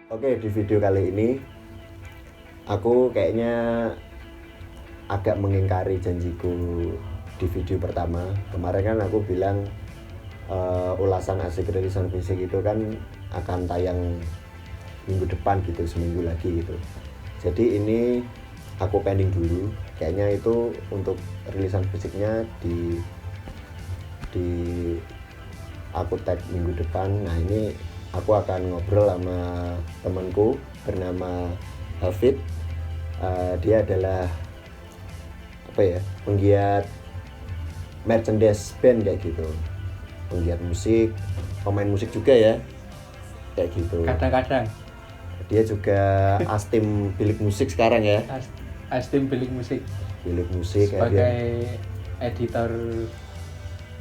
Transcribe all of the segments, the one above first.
Oke, di video kali ini aku kayaknya agak mengingkari janjiku di video pertama. Kemarin kan aku bilang ulasan asik rilisan fisik itu kan akan tayang minggu depan gitu, seminggu lagi gitu. Jadi ini aku pending dulu. Kayaknya itu untuk rilisan fisiknya di aku tag minggu depan. Nah ini aku akan ngobrol sama temanku bernama Hafid. Dia adalah penggiat merchandise band kayak gitu, penggiat musik, pemain musik juga ya kayak gitu. Kadang-kadang Dia juga astim bilik musik sekarang ya. Astim bilik musik sebagai editor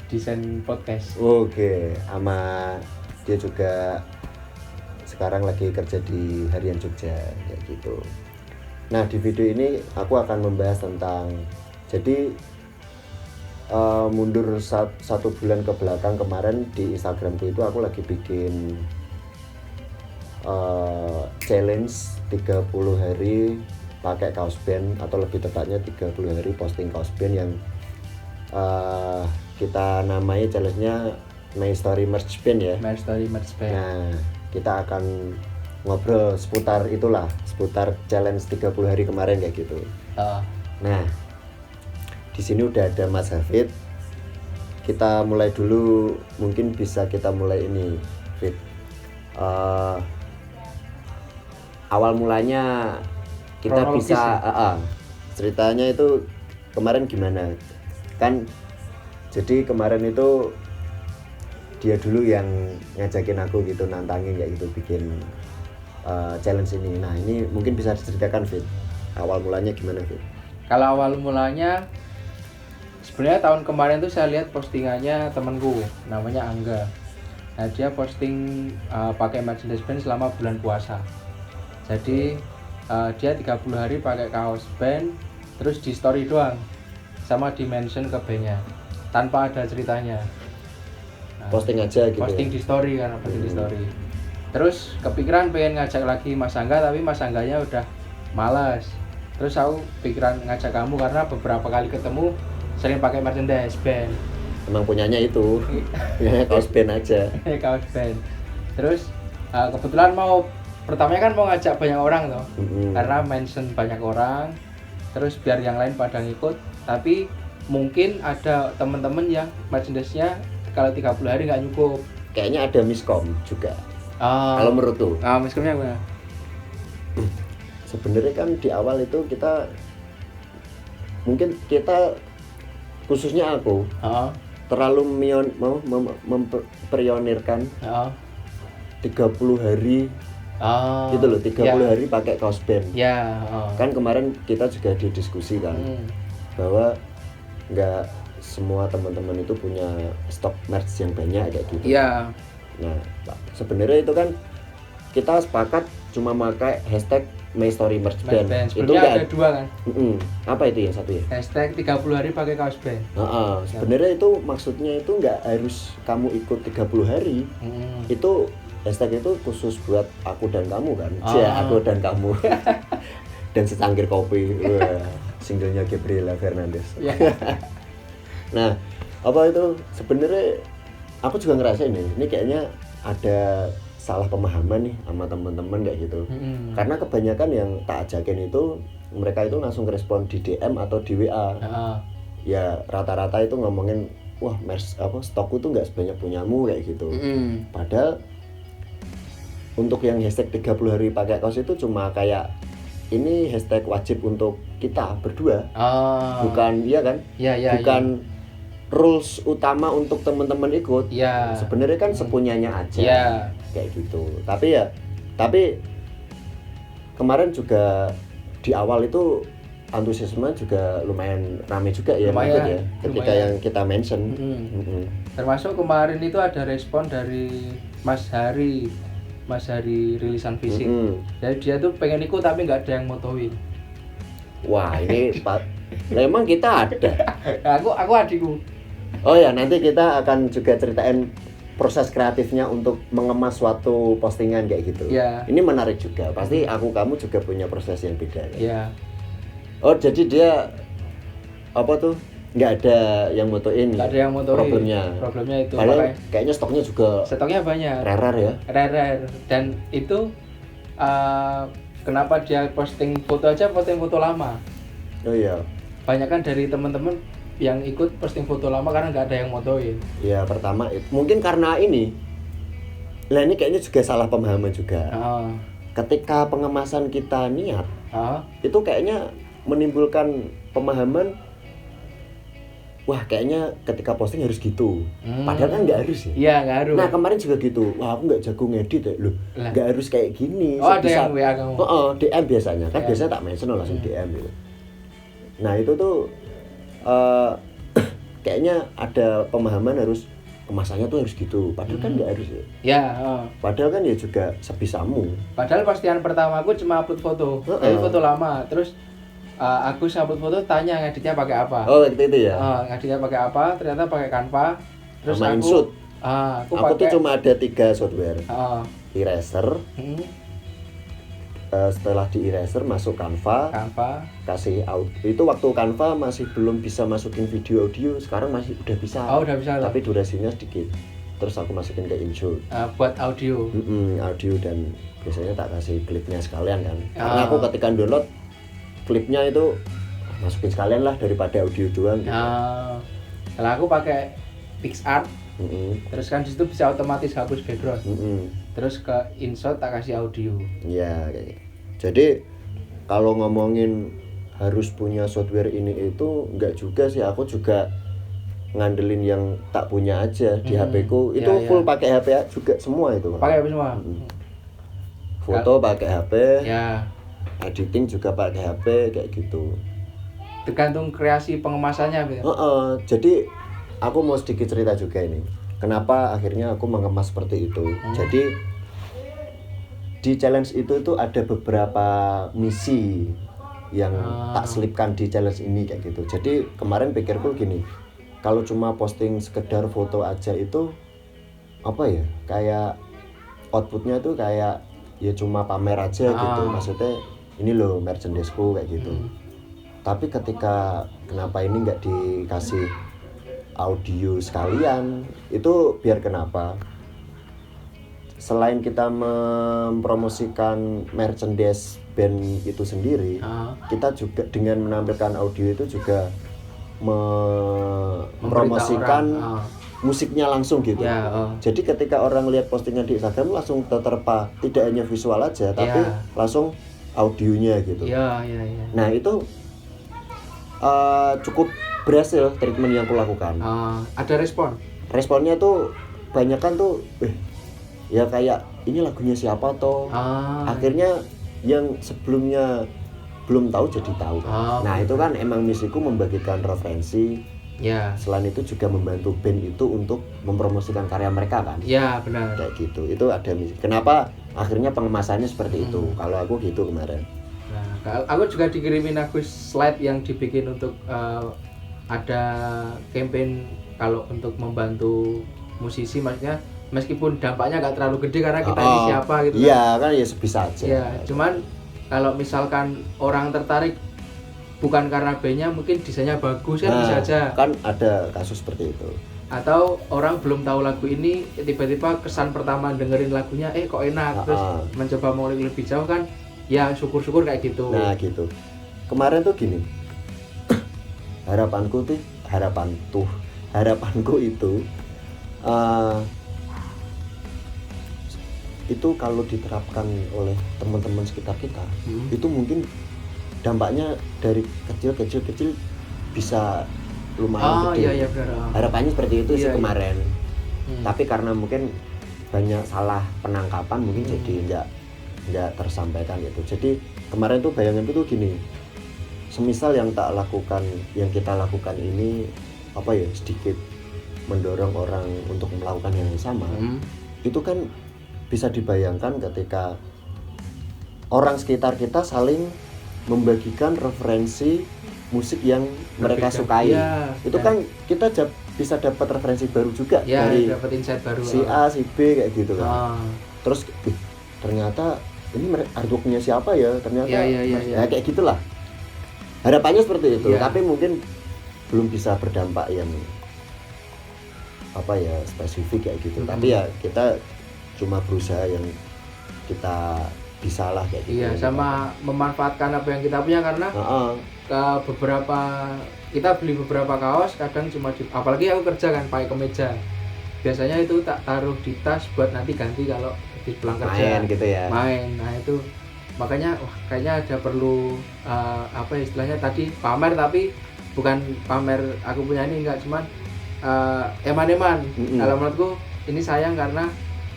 desain podcast. Oke, sama dia juga sekarang lagi kerja di Harian Jogja kayak gitu. Nah di video ini aku akan membahas tentang mundur satu bulan ke belakang kemarin di Instagramku itu aku lagi bikin challenge 30 hari pakai kaos band, atau lebih tepatnya 30 hari posting kaos band yang kita namai challenge-nya My Story Merch Band ya. My Story Merch Band. Nah, kita akan ngobrol seputar challenge 30 hari kemarin kayak gitu. Nah, di sini udah ada Mas Hafid. Kita mulai dulu, mungkin bisa kita mulai ini, Fit. Awal mulanya kita Kronologis bisa ya? ceritanya itu kemarin gimana? Kan jadi kemarin itu dia dulu yang ngajakin aku gitu, nantangin kayak gitu bikin challenge ini. Nah ini mungkin bisa diceritakan Fit, awal mulanya gimana Fit? Kalau awal mulanya sebenarnya tahun kemarin tuh saya lihat postingannya temanku namanya Angga. Nah dia posting pakai merchandise band selama bulan puasa. Jadi dia 30 hari pakai kaos band, terus di story doang, sama di mention ke bandnya tanpa ada ceritanya. Posting aja gitu. Posting di story kan, posting di story. Terus kepikiran pengen ngajak lagi Mas Angga, tapi Mas Angganya udah malas. Terus aku pikiran ngajak kamu karena beberapa kali ketemu sering pakai merchandise band. Emang punyanya itu, punyanya kaos band aja. Kaos band. Terus kebetulan pertamanya kan mau ngajak banyak orang toh. Karena mention banyak orang. Terus biar yang lain pada ngikut, tapi mungkin ada teman-teman yang merchandise-nya kalau 30 hari nggak cukup. Kayaknya ada miskom juga. Kalau menurut tuh. Miskomnya gimana? Sebenarnya kan di awal itu mungkin kita khususnya aku terlalu memperionirkan 30 hari gitu loh, 30 hari pakai kaos band. Kan kemarin kita juga didiskusi kan bahwa nggak semua teman-teman itu punya stok merch yang banyak kayak gitu. Nah, sebenarnya itu kan kita sepakat cuma pakai hashtag My Story Merch Band. Itu ada dua kan? Apa itu yang satu ya? Hashtag 30 hari pakai kaos band. Sebenarnya itu maksudnya itu nggak harus kamu ikut 30 hari. Itu hashtag itu khusus buat aku dan kamu kan? Aku dan kamu. Dan secangkir kopi. Wah, singlenya Gabriela Fernandez. Nah, apa itu sebenarnya aku juga ngerasain ini kayaknya ada salah pemahaman nih sama teman-teman kayak gitu. Karena kebanyakan yang tak ajakin itu mereka itu langsung respon di DM atau di WA. Ya rata-rata itu ngomongin, wah stokku tuh nggak sebanyak punyamu kayak gitu. Padahal untuk yang hashtag 30 hari pakai kaos itu cuma kayak ini hashtag wajib untuk kita berdua. Bukan iya kan? Bukan rules utama untuk teman-teman ikut. Sebenarnya kan sepunyanya aja. Kayak gitu. Tapi kemarin juga di awal itu antusiasme juga lumayan ramai juga ya, ketika yang kita mention. Termasuk kemarin itu ada respon dari Mas Hari rilisan fisik. Jadi dia tuh pengen ikut tapi nggak ada yang motoin. Wah ini memang kita ada. Aku adikku. Oh ya, nanti kita akan juga ceritain proses kreatifnya untuk mengemas suatu postingan kayak gitu. Ya. Ini menarik juga. Pasti kamu juga punya proses yang beda kan? Ya. Oh, jadi dia apa tuh? Nggak ada yang motoin. Nggak ada yang motoin. Problemnya itu. Padahal kayaknya stoknya banyak. Rare ya. Rare. Dan itu kenapa dia posting foto lama? Oh iya. Banyak kan dari teman-teman yang ikut posting foto lama karena nggak ada yang motoin. Ya pertama mungkin karena ini. Nah ini kayaknya juga salah pemahaman juga. Ketika pengemasan kita niat, itu kayaknya menimbulkan pemahaman, wah kayaknya ketika posting harus gitu. Padahal kan nggak harus ya. Iya nggak harus. Nah kemarin juga gitu. Wah aku nggak jago ngedit ya. Loh nggak harus kayak gini. Oh ada yang WA kamu? DM biasanya. Kan biasanya tak mention langsung DM gitu. Nah itu tuh kayaknya ada pemahaman harus kemasannya tuh harus gitu. Padahal kan nggak harus ya. Ya. Padahal kan ya juga sebisamu. Padahal postingan pertama aku cuma upload foto. Jadi foto lama. Terus aku upload foto tanya ngeditnya pakai apa. Oh gitu ya. Ngeditnya pakai apa? Ternyata pakai Canva. Terus sama InShot. Aku tuh cuma ada 3 software. Eraser. Setelah di Eraser masuk Canva, kasih audio. Itu waktu Canva masih belum bisa masukin video audio, sekarang masih udah bisa. Udah bisa. Tapi durasinya sedikit. Terus aku masukin ke InShot. Buat audio. Audio dan biasanya tak kasih klipnya sekalian kan. Karena aku ketika download klipnya itu masukin sekalian lah daripada audio doang. Gitu. Kalau aku pakai PixArt. Terus kan disitu bisa otomatis hapus background. Terus ke InShot tak kasih audio. Iya kayak gitu. Jadi kalau ngomongin harus punya software ini itu enggak juga sih, aku juga ngandelin yang tak punya aja di HP ku. Itu full pakai HP juga semua itu. Pakai HP semua. Foto pakai HP. Ya. Editing juga pakai HP kayak gitu. Tergantung kreasi pengemasannya gitu. Jadi aku mau sedikit cerita juga ini. Kenapa akhirnya aku mengemas seperti itu. Jadi di challenge itu tuh ada beberapa misi yang tak selipkan di challenge ini kayak gitu. Jadi kemarin pikirku gini, kalau cuma posting sekedar foto aja itu apa ya, kayak outputnya tuh kayak ya cuma pamer aja gitu. Maksudnya ini loh merchandise-ku kayak gitu. Tapi ketika kenapa ini nggak dikasih audio sekalian, itu biar kenapa? Selain kita mempromosikan merchandise band itu sendiri, kita juga dengan menampilkan audio itu juga mempromosikan musiknya langsung gitu. Jadi ketika orang lihat postingan di Instagram langsung terterpa, tidak hanya visual aja, tapi langsung audionya gitu. Nah itu cukup berhasil treatment yang aku lakukan. Ada respon? Responnya tuh banyak kan tuh, ya kayak ini lagunya siapa toh. Akhirnya yang sebelumnya belum tahu jadi tahu. Nah itu kan emang misiku membagikan referensi. Selain itu juga membantu band itu untuk mempromosikan karya mereka kan. Benar. Kayak gitu. Itu ada misi. Kenapa akhirnya pengemasannya seperti itu? Kalau aku gitu kemarin. Nah, aku juga dikirimin aku slide yang dibikin untuk ada campaign kalau untuk membantu musisi, maksudnya meskipun dampaknya nggak terlalu gede karena kita ini siapa gitu. Iya kan ya sebisa aja. Cuman kalau misalkan orang tertarik bukan karena bandnya, mungkin desainnya bagus kan bisa aja. Kan ada kasus seperti itu. Atau orang belum tahu lagu ini, tiba-tiba kesan pertama dengerin lagunya kok enak, terus mencoba mengulik lebih jauh kan, ya syukur-syukur kayak gitu. Nah gitu. Kemarin tuh gini. Harapanku itu kalau diterapkan oleh teman-teman sekitar kita, itu mungkin dampaknya dari kecil bisa lumayan gede. Benar. Harapannya seperti itu sih kemarin. Tapi karena mungkin banyak salah penangkapan, mungkin jadi nggak tersampaikan gitu. Jadi kemarin tuh bayanganku tuh gini, semisal yang kita lakukan ini sedikit mendorong orang untuk melakukan yang sama, itu kan bisa dibayangkan ketika orang sekitar kita saling membagikan referensi musik yang mereka sukai. Itu kan kita bisa dapat referensi baru juga ya, dari dapat insight baru si A, si B kayak gitu kan. Terus ternyata ini artworknya siapa ya, ternyata ya. Kayak gitulah harapannya seperti itu. Ya. Tapi mungkin belum bisa berdampak yang apa ya spesifik kayak gitu. Tapi ya kita cuma berusaha yang kita bisa lah kayak gitu. Iya, sama memanfaatkan apa yang kita punya karena ke beberapa kita beli beberapa kaos kadang cuma apalagi aku kerja kan pakai kemeja. Biasanya itu tak taruh di tas buat nanti ganti kalau habis pulang kerja. Main gitu ya. Main. Nah, itu makanya kayaknya ada perlu apa istilahnya tadi pamer, tapi bukan pamer aku punya ini, enggak, cuman eman-eman. Kalau menurutku ini sayang karena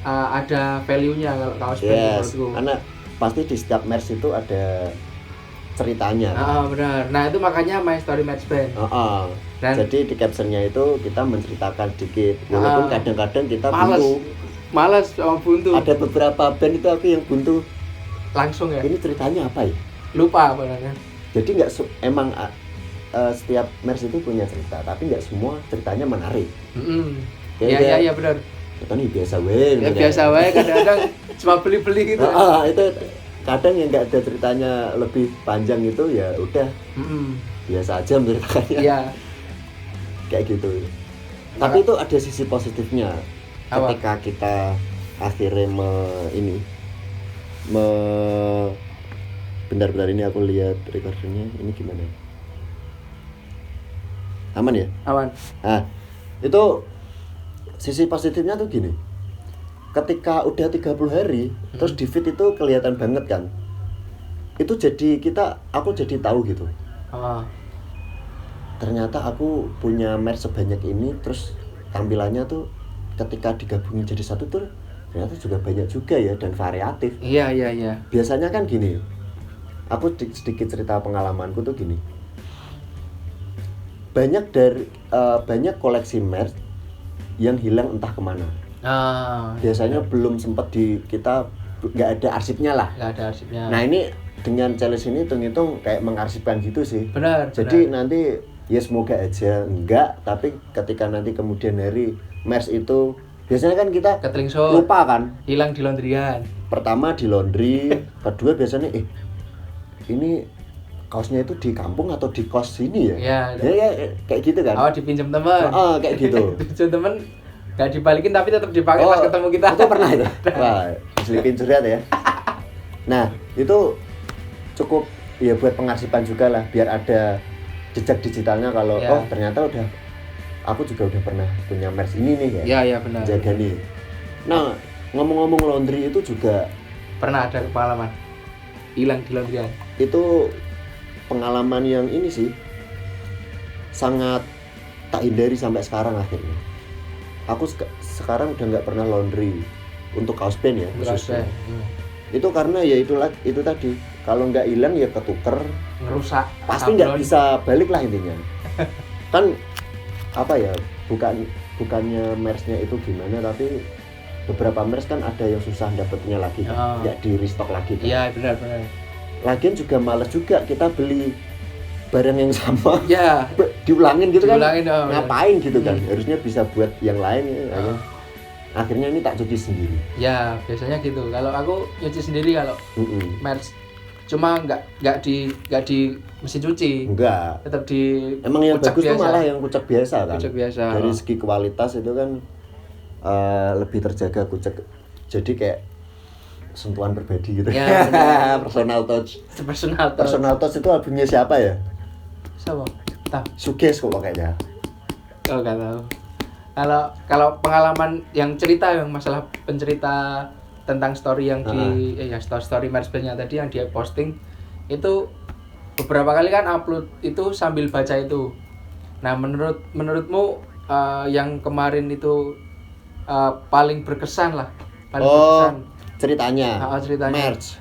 ada value-nya kalau kaos band menurutku. Karena pasti di setiap merch itu ada ceritanya. Benar. Nah, itu makanya My Story Merch Band. Dan jadi di captionnya itu kita menceritakan dikit. Walaupun kadang-kadang kita malas sama buntu. Ada beberapa band itu aku yang buntu langsung ya. Ini ceritanya apa ya? Lupa benar. Jadi nggak emang setiap merch itu punya cerita, tapi nggak semua ceritanya menarik. Iya benar. Itu biasa wae. Ya biasa wae, kadang-kadang cuma beli-beli gitu. Itu kadang yang nggak ada ceritanya lebih panjang itu ya udah biasa aja menceritakannya. Iya. Kayak gitu. Tapi itu ada sisi positifnya. Ketika kita akhirnya bentar ini aku lihat recordernya ini gimana? Aman ya? Aman. Nah, itu sisi positifnya tuh gini. Ketika udah 30 hari terus di feed itu kelihatan banget kan. Itu jadi aku jadi tahu gitu. Ternyata aku punya merch sebanyak ini, terus tampilannya tuh ketika digabungin jadi satu tuh ternyata juga banyak juga ya dan variatif. Iya. Biasanya kan gini. Aku sedikit cerita pengalamanku tuh gini. Banyak koleksi merch yang hilang entah kemana. Biasanya belum sempat kita nggak ada arsipnya lah. Nggak ada arsipnya. Nah ini dengan challenge ini hitung-hitung kayak mengarsipkan gitu sih. Benar. Jadi nanti ya semoga aja enggak, tapi ketika nanti kemudian hari merch itu biasanya kan kita lupa kan. Hilang di laundryan. Pertama di laundry, kedua biasanya ini kaosnya itu di kampung atau di kos sini ya? Ya kayak gitu kan. Dipinjam teman. Kayak gitu. Pinjam teman nggak dibalikin tapi tetap dipakai pas ketemu kita. Itu pernah itu. Wah, diselipin curhat ya. Nah, itu cukup ya buat pengarsipan juga lah, biar ada jejak digitalnya kalau ternyata aku juga udah pernah punya merch ini nih ya. Iya benar. Jaga nih. Nah, ngomong-ngomong laundry itu juga pernah ada pengalaman hilang di laundryan. Itu pengalaman yang ini sih sangat tak hindari sampai sekarang akhirnya. Aku sekarang udah nggak pernah laundry untuk kaos band ya khususnya. Itu karena ya itu tadi, kalau nggak hilang ya ketuker, ngerusak, pasti nggak bisa balik lah intinya. Kan apa ya, bukannya merch-nya itu gimana, tapi beberapa merch kan ada yang susah dapetnya lagi, nggak di restock lagi kan. Iya benar. Lagian juga males juga kita beli barang yang sama, diulangin gitu diulangin, kan, ngapain gitu kan, harusnya bisa buat yang lain ya. Akhirnya ini tak cuci sendiri. Ya biasanya gitu. Kalau aku nyuci sendiri kalau merch, cuma nggak di mesin cuci. Enggak. Tetap di. Emang yang bagus biasa. Tuh malah yang kucek biasa kan. Kucek biasa. Dari segi kualitas itu kan lebih terjaga kucek. Jadi kayak sentuhan pribadi gitu. Ya, personal touch. Personal touch itu albumnya siapa ya? Siapa? Suges kok kayaknya. Oh, nggak tahu. Kalau pengalaman yang cerita yang masalah pencerita tentang story yang story merch band-nya tadi yang dia posting itu beberapa kali kan upload itu sambil baca itu. Nah, menurutmu yang kemarin itu paling berkesan lah. Berkesan. Ceritanya. Merch.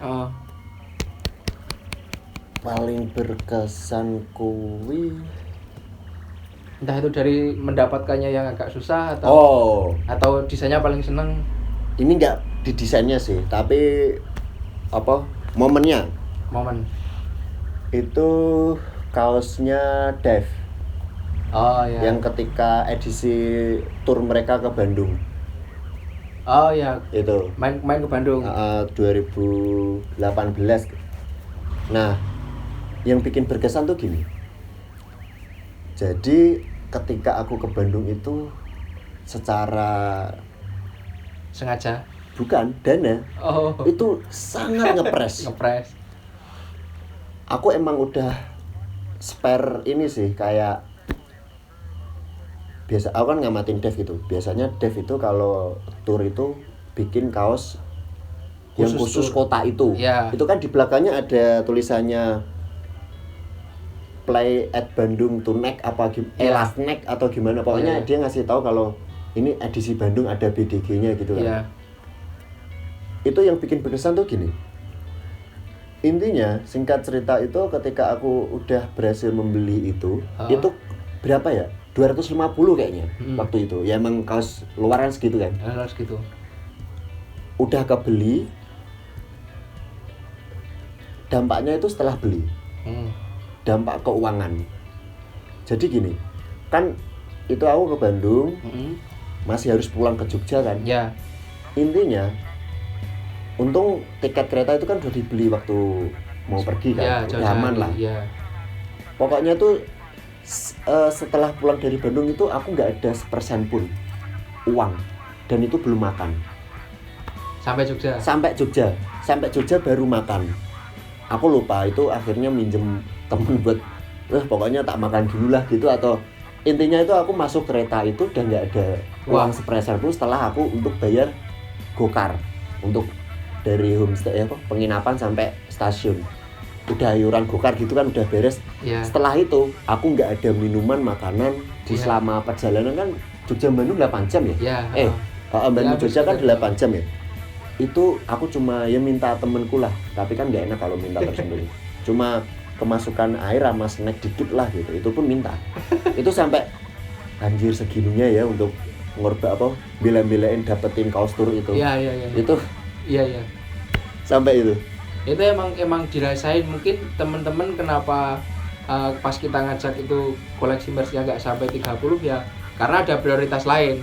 Paling berkesan kuwi entah itu dari mendapatkannya yang agak susah atau desainnya paling seneng. Ini enggak di desainnya sih, tapi momennya. Momen. Itu kaosnya Dev. Oh iya. Yang ketika edisi tour mereka ke Bandung. Oh iya. Itu. Main ke Bandung. 2018. Nah, yang bikin berkesan tuh gini. Jadi ketika aku ke Bandung itu secara sengaja bukan dana. Oh. Itu sangat ngepres. Aku emang udah spare ini sih, kayak biasa aku kan ngamatin Dev gitu. Biasanya Dev itu kalau tour itu bikin kaos yang khusus kota itu. Ya. Itu kan di belakangnya ada tulisannya Play at Bandung Tonight apa last neck atau gimana. Pokoknya dia ngasih tahu kalau ini edisi Bandung ada BDG-nya gitu kan. Ya. Itu yang bikin berkesan tuh gini. Intinya singkat cerita itu ketika aku udah berhasil membeli itu berapa ya? 250 kayaknya waktu itu. Ya emang kaos luaran segitu kan. Segitu. Udah kebeli. Dampaknya itu setelah beli. Dampak keuangan. Jadi gini, kan itu aku ke Bandung. Masih harus pulang ke Jogja kan. Ya. Intinya untung tiket kereta itu kan udah dibeli waktu mau pergi kan. Ya, aman lah. Ya. Pokoknya tuh setelah pulang dari Bandung itu aku nggak ada 1% pun uang, dan itu belum makan sampai Jogja baru makan. Aku lupa itu akhirnya minjem temen buat pokoknya tak makan dulu lah gitu, atau intinya itu aku masuk kereta itu dan nggak ada uang 1% pun setelah aku untuk bayar gokar untuk dari homestay penginapan sampai stasiun. Udah iuran gokar gitu kan udah beres. Setelah itu aku nggak ada minuman, makanan di selama perjalanan kan. Jogja Bandung 8 jam ya? Bandung Jogja kan 8 jam ya? Itu aku cuma minta temenku lah, tapi kan nggak enak kalau minta tersendiri. Cuma kemasukan air sama snack dikit lah gitu, itu pun minta. Itu sampai anjir segininya ya untuk bela-belain dapetin kaos tour itu. Itu sampai itu. Itu emang dirasain. Mungkin teman-teman kenapa pas kita ngajak itu koleksi merch-nya nggak sampai 30 ya karena ada prioritas lain.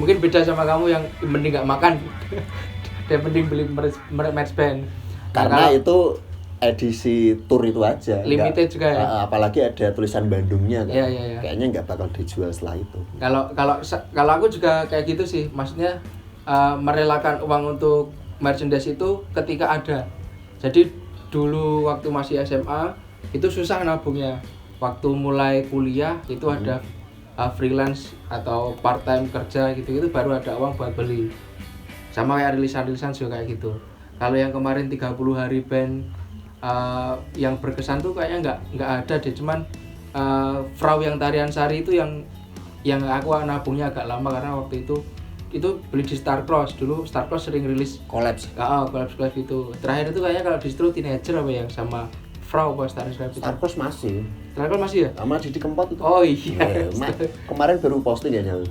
Mungkin beda sama kamu yang mending nggak makan dan mending beli merch band. Karena itu edisi tour itu aja, limited juga ya. Apalagi ada tulisan Bandungnya kan. Ya. Kayaknya nggak bakal dijual setelah itu. Kalau aku juga kayak gitu sih, maksudnya merelakan uang untuk merchandise itu ketika ada. Jadi dulu waktu masih SMA itu susah nabungnya. Waktu mulai kuliah itu ada freelance atau part time kerja gitu baru ada uang buat beli. Sama kayak rilisan juga kayak gitu. Kalau yang kemarin 30 hari band yang berkesan tuh kayaknya nggak ada deh. Cuman Frau yang Tarian Sari itu yang aku nabungnya agak lama karena waktu itu beli di Starcross. Dulu Starcross sering rilis collabs itu. Terakhir itu kayaknya kalau distro Teenager apa yang sama Frau pas Starcross masih ya? Sama Didi Kempot itu. Oh iya. Kemarin baru posting ya nyal.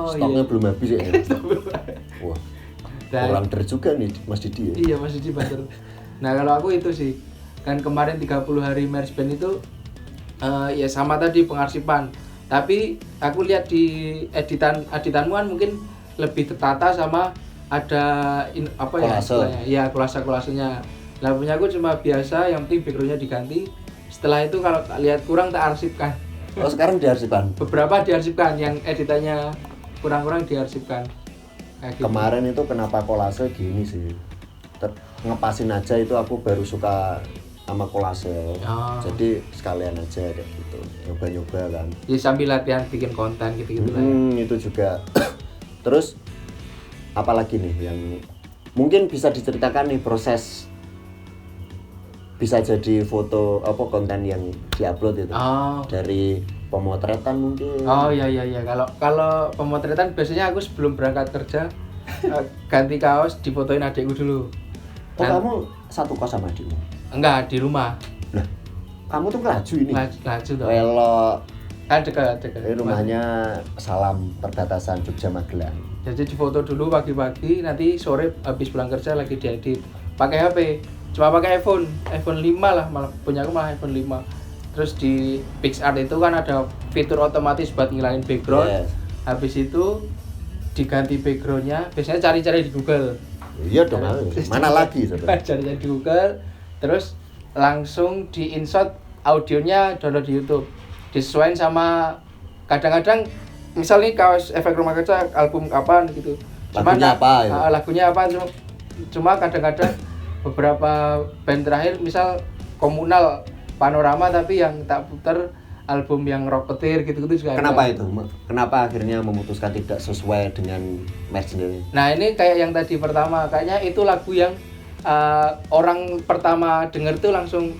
Stoknya belum habis ya. Wah. Kurang juga nih Mas Didi ya. Iya Mas Didi banter. Nah kalau aku itu sih kan kemarin 30 hari merch band itu ya sama tadi pengarsipan. Tapi aku lihat di editanmu kan mungkin lebih tertata sama ada kolase-kolasenya. Lah punya aku cuma biasa, yang penting backgroundnya diganti. Setelah itu kalau tak lihat kurang tak arsipkan. Oh sekarang diarsipkan? Beberapa diarsipkan, yang editannya kurang-kurang diarsipkan. Gitu. Kemarin itu kenapa kolase gini sih? Ngepasin aja itu aku baru suka sama kolase. Jadi sekalian aja kayak gitu. Nyoba-nyoba kan. Jadi sambil latihan bikin konten gitu-gitu lah. Itu juga. Terus apalagi nih yang mungkin bisa diceritakan nih proses bisa jadi foto konten yang diupload itu. Dari pemotretan mungkin. Iya. Kalau pemotretan biasanya aku sebelum berangkat kerja ganti kaos difotoin adikku dulu. Kamu satu kos sama adikmu? Enggak, di rumah. Lah, kamu tuh Kelaju ini? Kelaju toh. Kalau kan dekat. Rumahnya Salam perbatasan Jogja Magelang. Jadi difoto dulu pagi-pagi, nanti sore habis pulang kerja lagi diedit. Pakai HP. Cuma pakai iPhone 5 lah, malah punya aku malah iPhone 5. Terus di PixArt itu kan ada fitur otomatis buat ngilangin background. Yes. Habis itu diganti backgroundnya, biasanya cari-cari di Google. Iya dong, mana lagi sebenarnya? Cari-cari di Google, terus langsung di insert audionya download di YouTube. Disesuaikan sama kadang-kadang misalnya kaos efek rumah kaca album kapan gitu. Lagunya apa ya? Lagunya apa cuma kadang-kadang beberapa band terakhir misal Komunal, Panorama tapi yang tak putar album yang Rocketeer gitu-gitu juga. Kenapa ada. itu? Kenapa akhirnya memutuskan tidak sesuai dengan merchandise? Nah ini kayak yang tadi pertama, kayaknya itu lagu yang orang pertama denger tuh langsung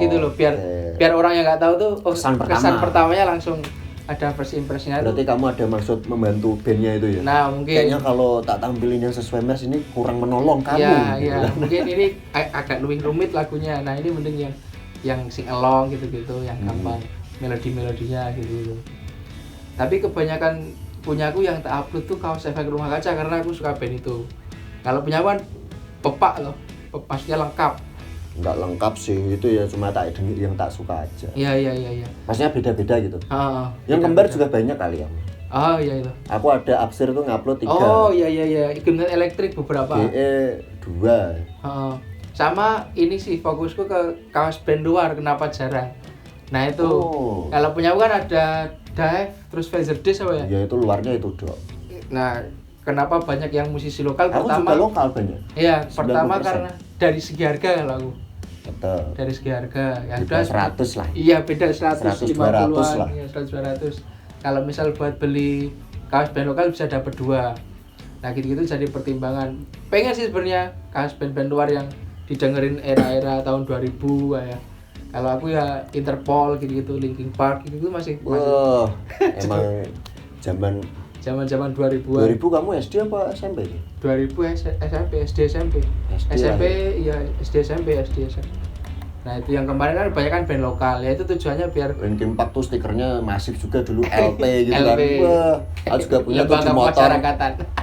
gitu loh, biar orang yang nggak tahu tuh kesan pertamanya langsung ada first impression-nya. Berarti kamu ada maksud membantu bandnya itu ya? Nah mungkin kayaknya kalau tak tampilin yang sesuai merch ini kurang menolong kamu. Iya mungkin ini agak lebih rumit lagunya. Nah ini mending yang sing along gitu-gitu, yang gampang melodi-melodinya gitu. Tapi kebanyakan punyaku yang tak upload tuh kaos efek rumah kaca karena aku suka band itu. Kalau punya kan pepak loh, pastinya lengkap. Enggak lengkap sih, itu ya cuma tak denger yang tak suka aja. Iya. Maksudnya beda-beda gitu. Yang beda, kembar juga banyak kali ya. Oh iya itu. Aku ada Absir tuh ngupload 3. Oh iya. Gimana elektrik beberapa. GE 2. Sama ini sih fokusku ke kaos band luar, kenapa jarang. Nah itu kalau punya kan ada Dive, terus Phaser Days apa ya? Ya itu luarnya itu dok. Nah kenapa banyak yang musisi lokal? Aku pertama juga lokal banyak. Iya 90%. pertama karena dari segi harga kalau aku. Betul. Dari segi harga ya beda 100 lah. Iya beda 100 200 lah. Iya 100 200. Kalau misal buat beli kaos band lokal bisa dapat 2. Nah gitu-gitu jadi pertimbangan. Pengen sih sebenarnya kaos band-band luar yang didengerin era-era tahun 2000 ya. Kalau aku ya Interpol gitu-gitu, Linkin Park gitu masih. Emang zaman 2000-an. 2000 kamu SD apa SMP? 2000 SMP, SD SMP. SMP ya SD SMP. Nah itu yang kemarin kan banyak kan band lokal, ya itu tujuannya biar Linkin Park tuh stikernya masif juga dulu LP gitu kan. Wah, aku juga punya tuh di motor.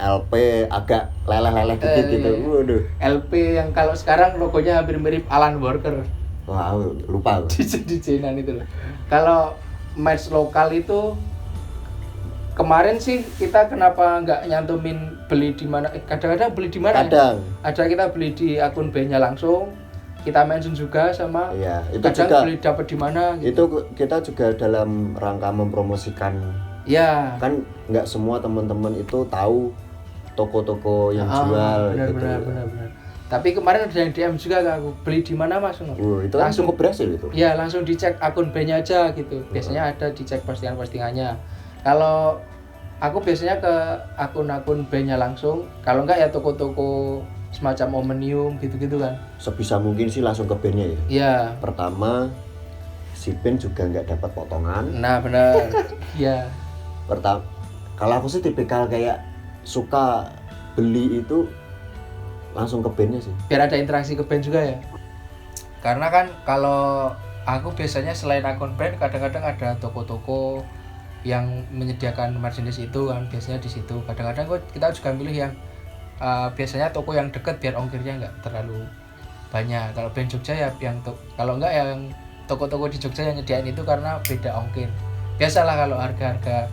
LP agak leleh-leleh dikit gitu. Waduh. LP yang kalau sekarang logonya hampir mirip Alan Walker. Wah, lupa. Di Cina itu loh. Kalau merch lokal itu kemarin sih kita kenapa nggak nyantumin beli di mana? Kadang-kadang beli di mana? Kadang. Ada kita beli di akun bandnya langsung. Kita mention juga sama. Iya, itu kadang juga beli dapat di mana gitu. Itu kita juga dalam rangka mempromosikan. Ya. Kan nggak semua teman-teman itu tahu toko-toko yang jual benar. Tapi kemarin ada yang DM juga ke aku, beli di mana Mas? Itu langsung cukup berhasil itu. Iya, langsung dicek akun bandnya aja gitu. Biasanya ada dicek postingan-postingannya. Kalau aku biasanya ke akun-akun bandnya langsung, kalau enggak ya toko-toko semacam Omnium gitu-gitu kan. Sebisa mungkin sih langsung ke bandnya ya. Iya. Pertama, si band juga nggak dapat potongan. Nah benar. Iya. Pertama, kalau aku sih tipikal kayak suka beli itu langsung ke bandnya sih. Biar ada interaksi ke band juga ya. Karena kan kalau aku biasanya selain akun band kadang-kadang ada toko-toko yang menyediakan merchandise itu kan, biasanya di situ. Kadang-kadang kita juga milih yang biasanya toko yang deket biar ongkirnya nggak terlalu banyak. Kalau band Jogja ya kalau enggak yang toko-toko di Jogja yang nyediain itu karena beda ongkir. Biasalah kalau harga-harga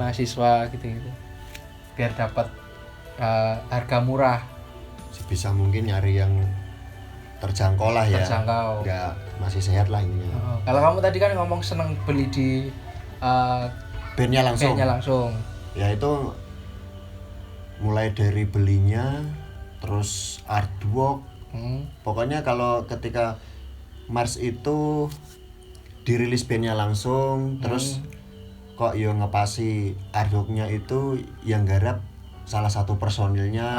mahasiswa gitu-gitu. Biar dapat harga murah. Sebisa mungkin nyari yang terjangkau lah ya. Terjangkau. Nggak masih sehat lah ini. Kalau kamu tadi kan ngomong seneng beli di bandnya langsung. Ya itu mulai dari belinya, terus artwork. Pokoknya kalau ketika Mars itu dirilis bandnya langsung, terus kok yo ngepasi artworknya itu yang garap salah satu personilnya.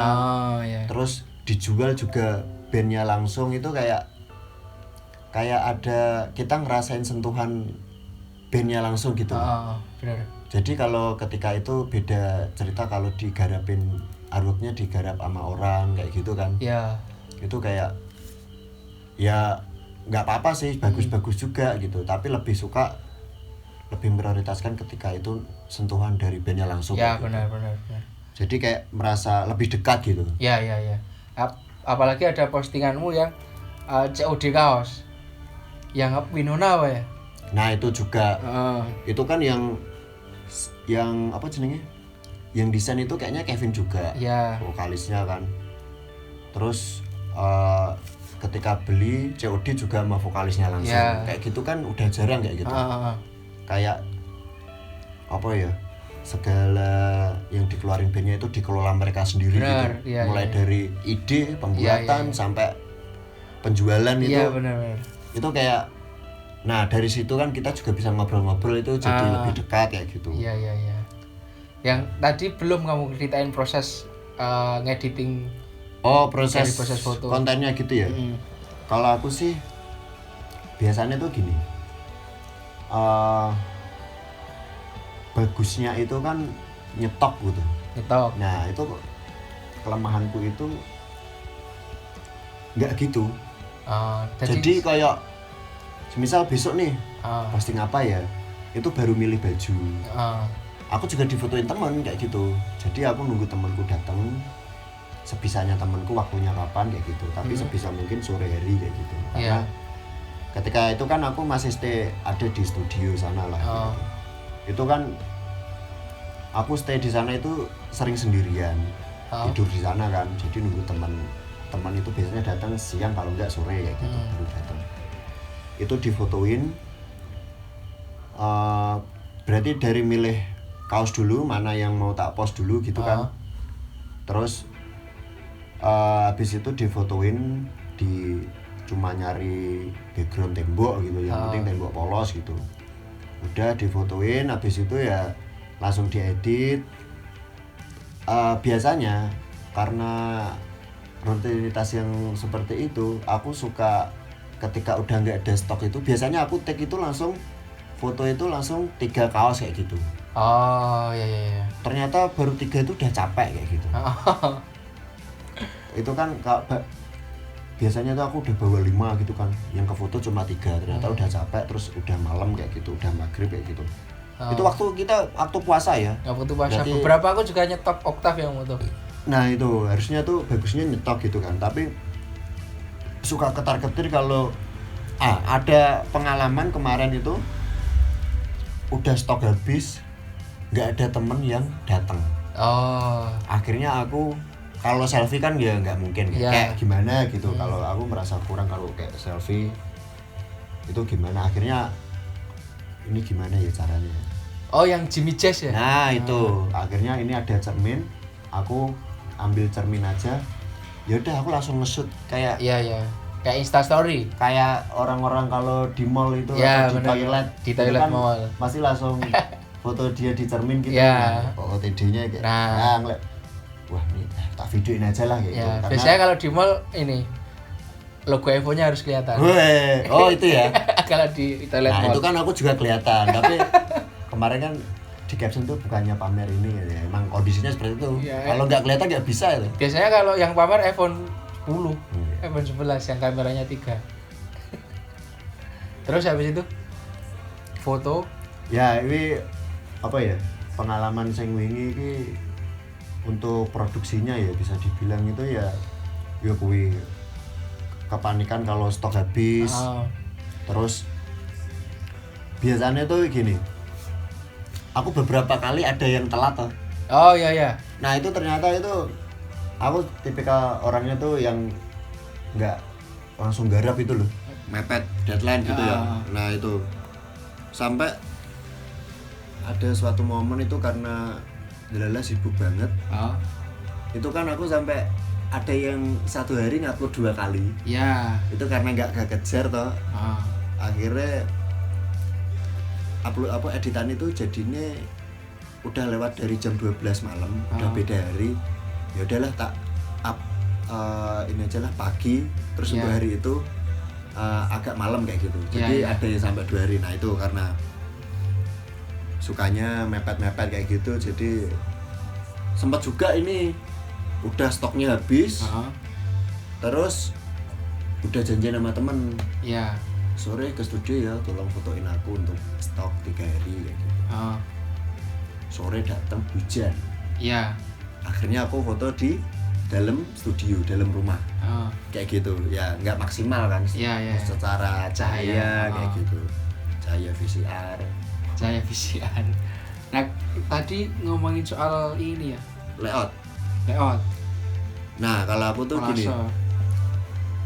Iya. Terus dijual juga bandnya langsung, itu kayak ada kita ngerasain sentuhan bandnya langsung gitu. Benar. Jadi kalau ketika itu beda cerita kalau digarapin artworknya digarap sama orang kayak gitu kan. Iya. Itu kayak ya nggak apa-apa sih, bagus-bagus juga gitu, tapi lebih prioritaskan ketika itu sentuhan dari bandnya langsung. Ya gitu. benar. Jadi kayak merasa lebih dekat gitu. Ya. Apalagi ada postinganmu yang COD kaos yang Winona apa ya? Nah itu juga itu kan yang apa jenenge, yang desain itu kayaknya Kevin juga, vokalisnya kan. Terus ketika beli COD juga sama vokalisnya langsung, kayak gitu kan udah jarang kayak gitu. Kayak apa ya, segala yang dikeluarin bandnya itu dikelola mereka sendiri. Bener, gitu. Mulai dari ide pembuatan sampai penjualan itu. Bener. Itu kayak, nah dari situ kan kita juga bisa ngobrol-ngobrol, itu jadi lebih dekat kayak gitu. Iya. Yang tadi belum kamu ceritain proses ngediting. Proses foto. Kontennya gitu ya. Kalau aku sih biasanya tuh gini. Bagusnya itu kan nyetok gitu. Nah itu kelemahanku itu nggak gitu. Jadi kayak semisal besok nih posting apa ya, itu baru milih baju. Aku juga difotoin temen kayak gitu. Jadi aku nunggu temanku datang, sebisanya temanku waktunya kapan kayak gitu. Tapi sebisa mungkin sore hari kayak gitu. Karena ketika itu kan aku masih stay ada di studio sana lah. Gitu. Itu kan aku stay di sana itu sering sendirian, tidur di sana kan. Jadi nunggu teman itu biasanya datang siang, kalau enggak sore kayak gitu baru datang. Itu difotoin. Berarti dari milih kaos dulu mana yang mau tak post dulu gitu kan. Terus habis itu difotoin, cuma nyari background tembok gitu, yang penting tembok polos gitu. Udah difotoin, habis itu ya langsung diedit. Biasanya karena rutinitas yang seperti itu, aku suka ketika udah nggak ada stok itu, biasanya aku take itu langsung foto itu langsung 3 kaos kayak gitu. Iya. Ternyata baru 3 itu udah capek kayak gitu. Itu kan biasanya tuh aku udah bawa 5 gitu kan, yang ke foto cuma 3, ternyata udah capek, terus udah malam kayak gitu, udah maghrib kayak gitu. Itu waktu puasa ya. Waktu puasa. Berarti, beberapa aku juga nyetok Oktav yang foto. Nah itu harusnya tuh bagusnya nyetok gitu kan, tapi suka ketar-ketir kalau ada pengalaman kemarin itu udah stok habis, nggak ada temen yang datang. Akhirnya aku kalau selfie kan ya nggak mungkin kayak gimana gitu. Kalau aku merasa kurang kalau kayak selfie itu gimana, akhirnya ini gimana ya caranya. Yang Jimmy Jazz ya. Nah itu akhirnya ini ada cermin, aku ambil cermin aja, ya udah aku langsung nge-shoot kayak kayak Insta story, kayak orang-orang kalau di mall itu atau di toilet kan mall masih langsung foto dia di cermin gitu. OOTD-nya kayak wah ini tak videoin aja lah gitu. Karena biasanya kalau di mall ini logo iPhone-nya harus kelihatan. Itu ya. Kalau di toilet mall. Nah itu kan aku juga kelihatan, tapi kemarin kan di caption tuh bukannya pamer ini ya, emang kondisinya seperti itu. Kalau nggak kelihatan nggak bisa itu. Biasanya kalau yang pamer iPhone 10, iPhone 11 yang kameranya 3. Terus habis itu foto. Ya ini apa ya, pengalaman sing wingi iki untuk produksinya ya bisa dibilang itu ya kuwi kepanikan kalau stok habis. Terus biasanya tuh gini, aku beberapa kali ada yang telat toh. Iya. Nah itu ternyata itu aku tipikal orangnya tuh yang nggak langsung garap itu loh, mepet deadline gitu ya. Nah itu sampai ada suatu momen itu karena Delala sibuk banget. Itu kan aku sampai ada yang 1 hari ngupload 2 kali. Itu karena nggak kejar toh. Akhirnya upload editan itu jadinya udah lewat dari jam 12 malam, udah beda hari. Ya udahlah tak ini aja lah pagi, terus untuk hari itu agak malam kayak gitu. Jadi ada yang sampai 2 hari. Nah itu karena sukanya mepet-mepet kayak gitu, jadi sempat juga ini udah stoknya habis. Terus udah janjian sama temen, sore ke studio ya, tolong fotoin aku untuk stok 3 hari kayak gitu. Sore datang hujan. Akhirnya aku foto di dalam studio, dalam rumah. Kayak gitu ya, nggak maksimal kan secara cahaya kayak gitu. Jaya VCR. Nah, tadi ngomongin soal ini ya, Layout. Nah, kalau aku tuh gini.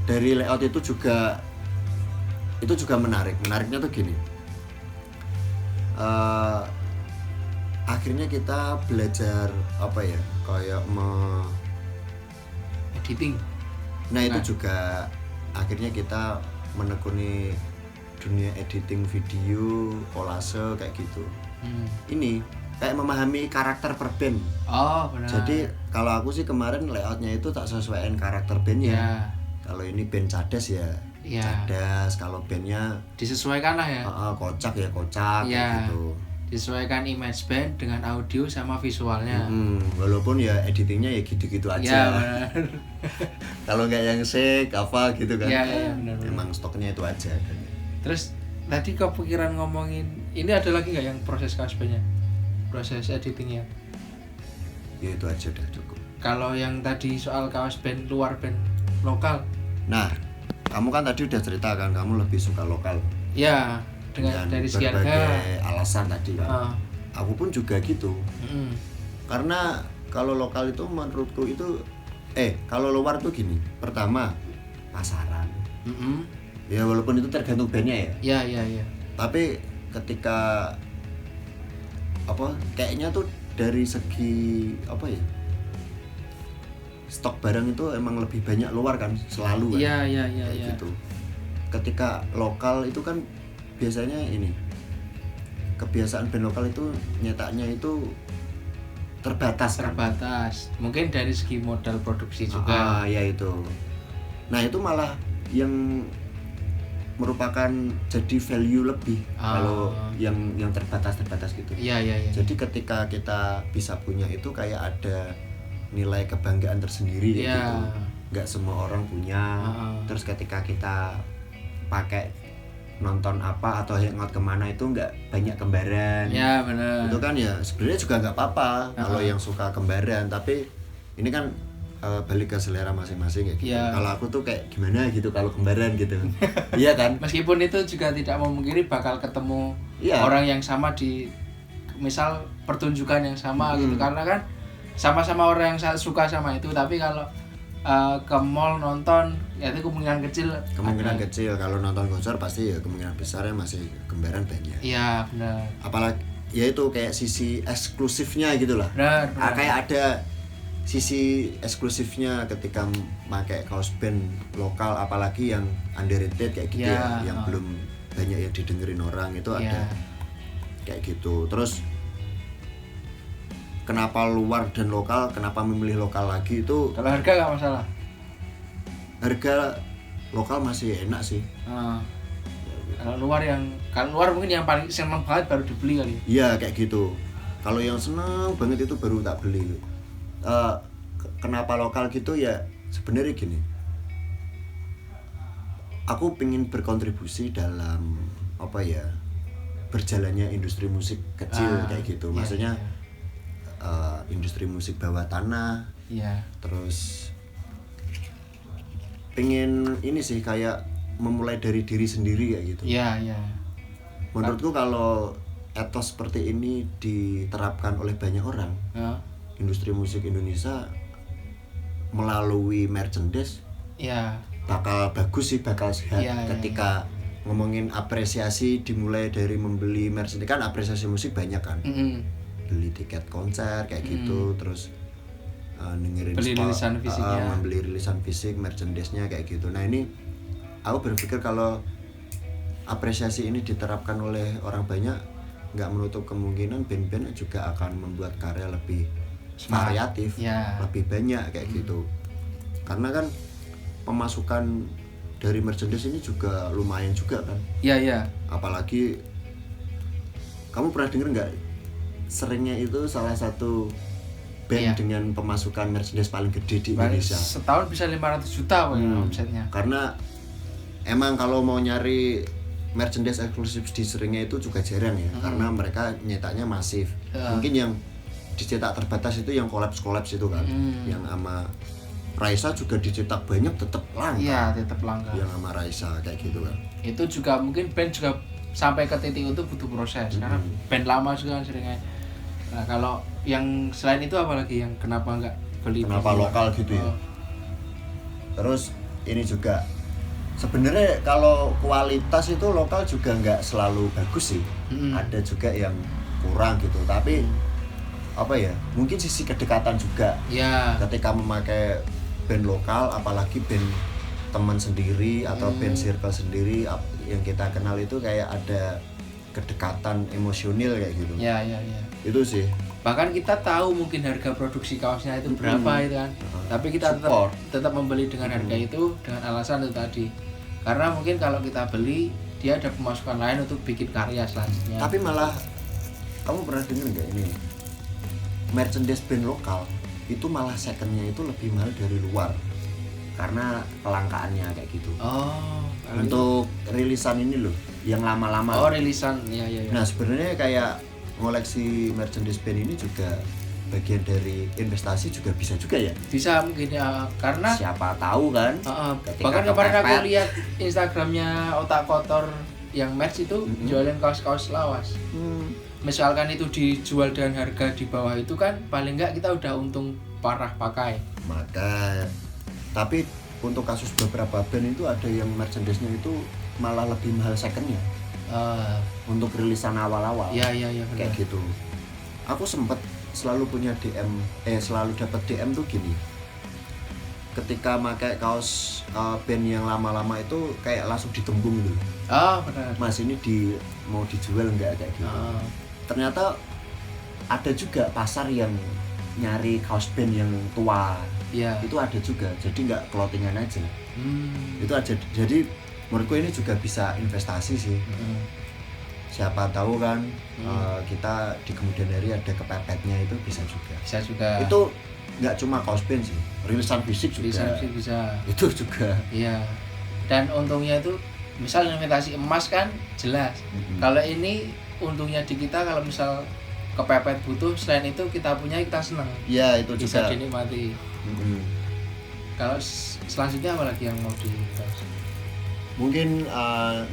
Dari layout itu juga menarik. Menariknya tuh gini. Akhirnya kita belajar apa ya? Kayak editing. Nah, itu juga akhirnya kita menekuni dunia editing video, kolase kayak gitu. Ini kayak memahami karakter per band. Oh, benar. Jadi kalau aku sih kemarin layoutnya itu tak sesuaiin karakter bandnya. Kalau ini band cadas ya cadas, kalau bandnya disesuaikan lah ya. Kocak ya kocak kayak gitu. Disesuaikan image band dengan audio sama visualnya. Walaupun ya editingnya ya gitu-gitu aja. Iya benar. Kalau nggak yang shake apa gitu kan. Iya benar. Emang stoknya itu aja. Terus tadi kepikiran ngomongin ini ada lagi nggak yang proses kaos bandnya, proses editingnya? Ya itu aja udah cukup. Kalau yang tadi soal kaos band luar band lokal. Nah, kamu kan tadi udah cerita kan kamu lebih suka lokal. Ya, dengan dari segi berbagai alasan tadi kan. Aku pun juga gitu. Karena kalau lokal itu menurutku itu kalau luar tuh gini. Pertama, pasaran. Ya walaupun itu tergantung bandnya ya. Iya. Tapi ketika kayaknya tuh dari segi stok barang itu emang lebih banyak luar kan selalu kan. Iya. Gitu. Ketika lokal itu kan biasanya ini kebiasaan band lokal itu nyetaknya itu terbatas. Mungkin dari segi modal produksi juga. Ya itu. Nah, itu malah yang merupakan jadi value lebih kalau yang terbatas gitu. Iya. Jadi ketika kita bisa punya itu kayak ada nilai kebanggaan tersendiri gitu. Nggak semua orang punya. Terus ketika kita pakai nonton apa atau hangout kemana itu nggak banyak kembaran. Iya benar. Itu kan ya sebenarnya juga nggak apa-apa kalau yang suka kembaran. Tapi ini kan balik ke selera masing-masing ya gitu. Kalau aku tuh kayak gimana gitu kalau kembaran gitu. Iya kan? Meskipun itu juga tidak memungkiri bakal ketemu orang yang sama di misal pertunjukan yang sama gitu. Karena kan sama-sama orang yang suka sama itu, tapi kalau ke mall nonton ya itu kemungkinan kecil kalau nonton konser pasti ya kemungkinan besarnya masih kembaran banyak. Iya benar. Apalagi ya itu kayak sisi eksklusifnya gitulah. Benar. Kayak ada sisi eksklusifnya ketika pakai kaos band lokal, apalagi yang underrated kayak gitu yang belum banyak yang didengerin orang itu ada kayak gitu. Terus kenapa luar dan lokal, kenapa memilih lokal lagi itu? Kalau harga nggak masalah. Harga lokal masih enak sih. Kalau luar mungkin yang paling seneng banget baru dibeli kali. Iya kayak gitu. Kalau yang seneng banget itu baru tak beli. Kenapa lokal gitu ya sebenarnya gini. Aku pengen berkontribusi dalam berjalannya industri musik kecil kayak gitu. Maksudnya industri musik bawah tanah. Terus pengen ini sih kayak memulai dari diri sendiri kayak gitu. Menurutku kalau etos seperti ini diterapkan oleh banyak orang, industri musik Indonesia melalui merchandise bakal bagus sih, bakal sehat. Ketika ngomongin apresiasi dimulai dari membeli merchandise, kan apresiasi musik banyak kan. Beli tiket konser kayak gitu, terus dengerin membeli rilisan fisik merchandise-nya kayak gitu. Nah, ini aku berpikir kalau apresiasi ini diterapkan oleh orang banyak, nggak menutup kemungkinan band-band juga akan membuat karya lebih variatif, lebih banyak kayak gitu. Karena kan pemasukan dari merchandise ini juga lumayan juga kan. Apalagi kamu pernah denger nggak seringnya itu salah satu band dengan pemasukan merchandise paling gede di Indonesia. Setahun bisa 500 juta omsetnya. Karena emang kalau mau nyari merchandise eksklusif di seringnya itu juga jarang ya, karena mereka nyetaknya masif. Mungkin yang dicetak terbatas itu yang kolaps itu kan, yang sama Raisa juga dicetak banyak tetap langka. Tetap langka. Yang sama Raisa kayak gitu kan. Itu juga mungkin band juga sampai ke titik itu butuh proses karena band lama juga kan seringnya. Nah kalau yang selain itu apalagi yang kenapa nggak beli? Kenapa lokal gitu ya? Terus ini juga sebenarnya kalau kualitas itu lokal juga nggak selalu bagus sih. Ada juga yang kurang gitu. Tapi apa ya? Mungkin sisi kedekatan juga. Ya. Ketika memakai band lokal, apalagi band teman sendiri atau band circle sendiri yang kita kenal itu kayak ada kedekatan emosional kayak gitu. Ya. Itu sih. Bahkan kita tahu mungkin harga produksi kaosnya itu berapa itu kan. Tapi kita tetap membeli dengan harga itu dengan alasan itu tadi. Karena mungkin kalau kita beli dia ada pemasukan lain untuk bikin karya selanjutnya. Tapi malah kamu pernah dengar nggak ini? Merchandise band lokal itu malah secondnya itu lebih mahal dari luar karena kelangkaannya kayak gitu. Untuk rilisan ini loh, yang lama-lama. Rilisan, ya. Nah sebenarnya kayak ngoleksi merchandise band ini juga bagian dari investasi juga bisa juga ya. Bisa mungkin ya, karena siapa tahu kan. Bahkan kemarin aku lihat Instagramnya Otak Kotor yang merch itu jualan kaos-kaos lawas. Misalkan itu dijual dengan harga di bawah itu kan paling enggak kita udah untung parah pakai. Maka tapi untuk kasus beberapa band itu ada yang merchandise-nya itu malah lebih mahal second-nya. Untuk rilisan awal-awal. Iya kayak gitu. Aku sempet selalu punya DM, selalu dapat DM tuh gini. Ketika pakai kaos band yang lama-lama itu kayak langsung ditembung gitu. Benar. Mas ini mau dijual enggak kayak gitu. Ternyata ada juga pasar yang nyari kaos band yang tua. Iya. Itu ada juga. Jadi enggak clothingan aja. Itu aja. Jadi menurutku ini juga bisa investasi sih. Siapa tahu kan kita di kemudian hari ada kepepetnya itu bisa juga. Itu nggak cuma kaos band sih, rilisan fisik juga. Rilisan fisik bisa. Itu juga. Iya. Dan untungnya itu misal investasi emas kan jelas. Kalau ini untungnya di kita kalau misal kepepet butuh, selain itu kita punya kita senang. Iya itu bisa juga. Bisa dinikmati. Kalau selanjutnya apa lagi yang mau dibahas? Mungkin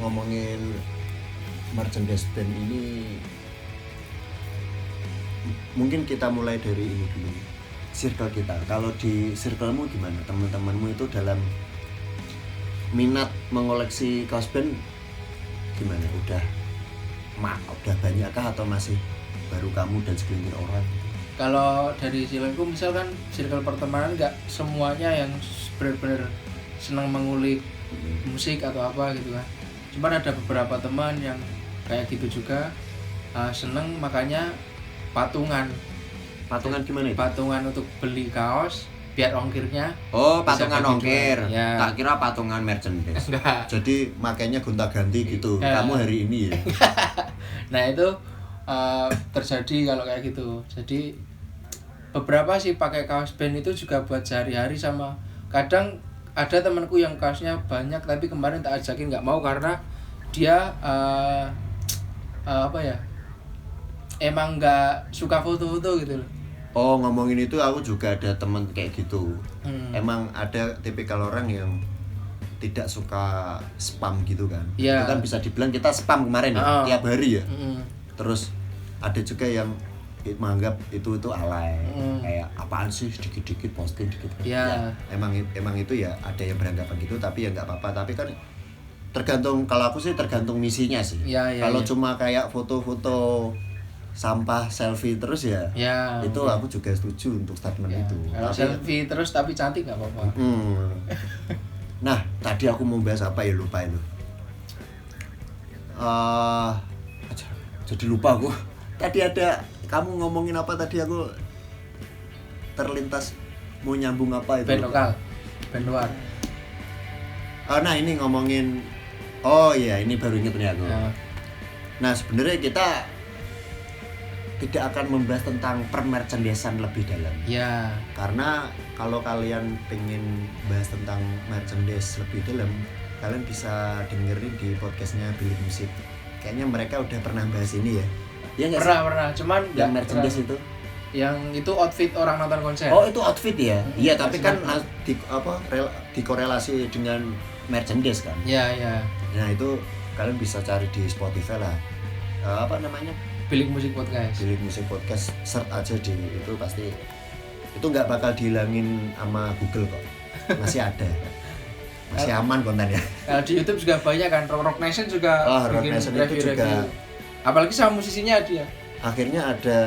ngomongin merchandise band ini mungkin kita mulai dari ini dulu, circle kita. Kalau di circlemu gimana? Teman-temanmu itu dalam minat mengoleksi kaos band gimana? Udah banyakkah atau masih baru kamu dan segelintir orang? Kalau dari circleku misalkan circle pertemanan nggak semuanya yang benar-benar senang mengulik musik atau apa gitu kan. Cuman ada beberapa teman yang kayak gitu juga seneng, makanya patungan gimana itu? Patungan untuk beli kaos biar ongkirnya. Patungan ongkir ya. Tak kira patungan merchandise. Enggak. Jadi makanya gonta-ganti gitu ya. Kamu hari ini ya. Nah itu terjadi kalau kayak gitu. Jadi beberapa sih pakai kaos band itu juga buat sehari-hari, sama kadang ada temanku yang kaosnya banyak tapi kemarin tak ajakin nggak mau karena dia emang nggak suka foto-foto gitu loh. Ngomongin itu aku juga ada teman kayak gitu. Emang ada tipikal orang yang tidak suka spam gitu kan. Itu kan bisa dibilang kita spam kemarin ya, tiap hari ya. Terus ada juga yang menganggap itu alay. Kayak apaan sih dikit-dikit posting dikit. Ya, emang itu ya ada yang beranggapan gitu, tapi ya nggak apa-apa. Tapi kan tergantung, kalau aku sih tergantung misinya sih. Kalau cuma kayak foto-foto sampah selfie terus ya itu aku juga setuju untuk statement itu. Kalau selfie terus tapi cantik nggak apa-apa. Nah tadi aku mau bahas apa ya, lupa itu. Jadi lupa aku. Tadi ada kamu ngomongin apa tadi, aku terlintas mau nyambung apa itu. Band lokal, band luar. Nah ini ngomongin, ini baru inget nih aku. Nah sebenarnya kita tidak akan membahas tentang permerchandisan lebih dalam. Karena kalau kalian pengen bahas tentang merchandise lebih dalam, kalian bisa dengerin di podcastnya Bilik Musik. Kayaknya mereka udah pernah bahas ini ya. Pernah. Cuman yang merchandise itu. Yang itu outfit orang nonton konser. Itu outfit ya. Iya, tapi kan dikorelasi dengan merchandise kan. Iya. Nah, itu kalian bisa cari di Spotify lah. Apa namanya? Bilik Musik Podcast. Bilik Musik Podcast, search aja di itu pasti. Itu nggak bakal dihilangin sama Google kok. Masih ada. Masih aman kontennya. Kalau di YouTube juga banyak kan, Rock Nation juga Rock Nation itu juga. Apalagi sama musisinya dia. Akhirnya ada.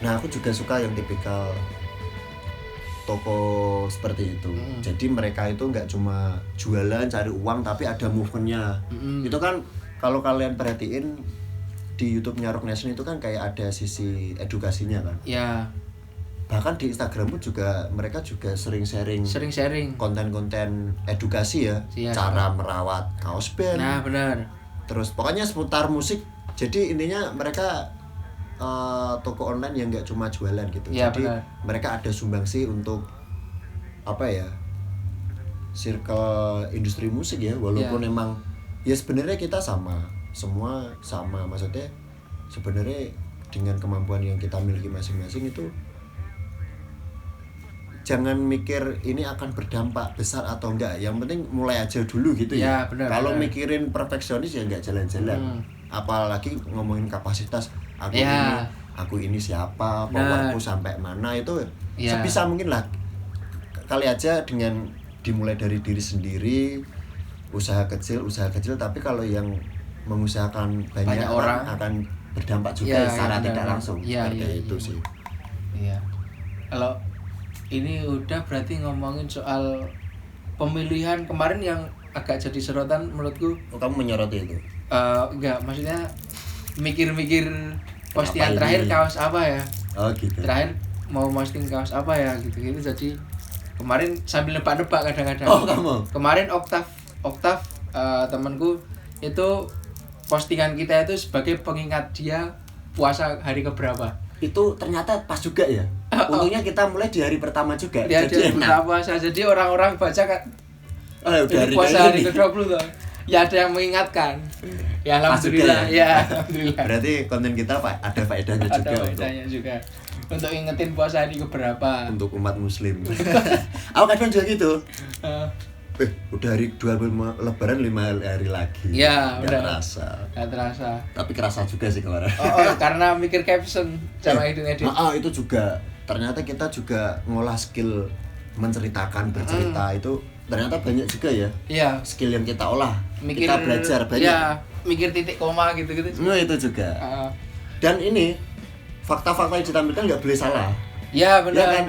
Nah, aku juga suka yang tipikal toko seperti itu. Jadi mereka itu nggak cuma jualan cari uang, tapi ada movement-nya. Itu kan kalau kalian perhatiin di YouTube-nya Rock Nation itu kan kayak ada sisi edukasinya kan. Ya. Bahkan di Instagram pun juga mereka juga sering sharing konten-konten edukasi ya. Iya. Cara merawat kaos band. Nah, benar. Terus pokoknya seputar musik. Jadi intinya mereka toko online yang nggak cuma jualan gitu. Ya, jadi benar. mereka ada sumbangsi untuk apa ya? Circle industri musik ya, walaupun emang ya sebenarnya kita semua sama, maksudnya sebenarnya dengan kemampuan yang kita miliki masing-masing itu jangan mikir ini akan berdampak besar atau enggak, yang penting mulai aja dulu gitu ya. Kalau mikirin perfeksionis ya enggak jalan-jalan. Apalagi ngomongin kapasitas aku ini siapa, powerku sampai mana, itu sebisa mungkin lah kali aja dengan dimulai dari diri sendiri, usaha kecil, tapi kalau yang mengusahakan banyak orang akan berdampak juga secara tidak langsung. Seperti itu sih. Iya. Kalau ini udah berarti ngomongin soal pemilihan kemarin yang agak jadi sorotan menurutku. Oh, kamu menyoroti itu? Enggak, maksudnya mikir-mikir postingan terakhir kaos apa ya? Oh gitu. Terakhir mau posting kaos apa ya gitu-gitu, jadi kemarin sambil nebak-nebak kadang-kadang. Oh, kamu? Kemarin Oktav temanku itu postingan kita itu sebagai pengingat dia puasa hari keberapa. Itu ternyata pas juga ya. Untungnya kita mulai di hari pertama juga. Di hari pertama puasa. Jadi orang-orang baca kan puasa hari ke-20 tuh. Ya ada yang mengingatkan. Ya alhamdulillah. Ya alhamdulillah. Berarti konten kita ada faedahnya juga. Ada faedahnya juga. Untuk ingetin puasa hari keberapa. Untuk umat muslim. Aku kadang juga gitu. Udah hari 25 lebaran 5 hari lagi. Iya, udah. Gak terasa. Tapi kerasa juga sih kemarin. Karena mikir caption sama edit. Itu juga. Ternyata kita juga ngolah skill menceritakan, bercerita itu ternyata banyak juga ya. Iya. Skill yang kita olah. Kita belajar banyak. Iya, mikir titik koma gitu-gitu. Nah, itu juga. Dan ini fakta-fakta yang ditampilkan nggak boleh salah. Ya benar. Ya kan?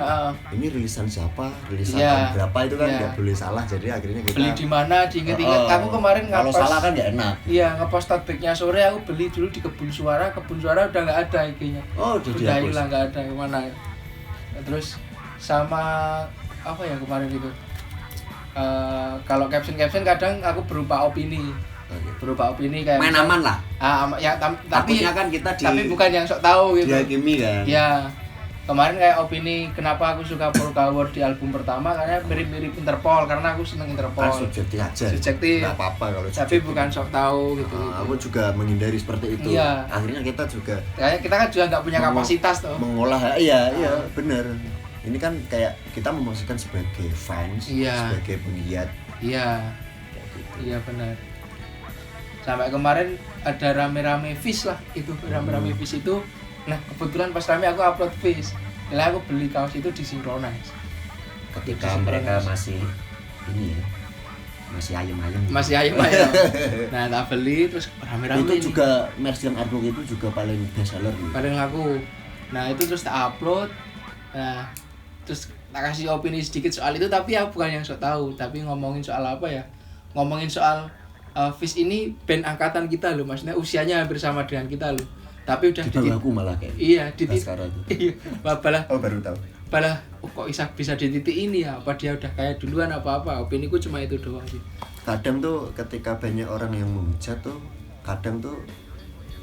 Ini rilisan siapa, rilisan tahun berapa itu kan nggak boleh salah. Jadi akhirnya kita beli di mana, diinget-inget. Aku kemarin kalau salah kan nggak enak. Iya, ngepost tote-bagnya sore aku beli dulu di Kebun Suara udah nggak ada IG-nya. Udah hilang, nggak ada kemana. Terus sama apa ya kemarin itu? Kalau caption kadang aku berupa opini. Kayak main aman lah. Tapi kan kita tapi bukan yang sok tahu gitu. Dihakimi kan. Iya. Kemarin kayak opini kenapa aku suka Polkawar di album pertama, karena mirip-mirip Interpol, karena aku seneng Interpol. Subjektif aja. Nggak apa-apa kalau tapi bukan sok tahu gitu. Aku juga menghindari seperti itu. Iya. Akhirnya kita juga. Kayaknya kita kan juga nggak punya kapasitas tuh. Mengolah, iya benar. Ini kan kayak kita memposisikan sebagai fans, sebagai penggiat. Iya. Iya benar. Sampai kemarin ada rame-rame fish lah itu, rame-rame fish itu. Nah kebetulan pas rame aku upload fish, jadi aku beli kaos itu di Synchronize. Ketika mereka masih ini ya, masih ayam. Nah tak beli terus rame-rame. Itu juga merch yang artbook itu juga paling best seller nih. Paling laku. Nah itu terus tak upload. Nah terus tak kasih opini sedikit soal itu, tapi ya bukan yang sok tahu, tapi ngomongin soal apa ya? Ngomongin soal Fish ini band angkatan kita loh, maksudnya usianya hampir sama dengan kita loh. Tapi udah di aku malah kayak. Iya, di sekarang itu. Iya, baru tahu. Kok bisa di titik ini ya? Apa dia udah kayak duluan apa-apa? Opiniku cuma itu doang sih. Kadang tuh ketika banyak orang yang menghujat tuh, kadang tuh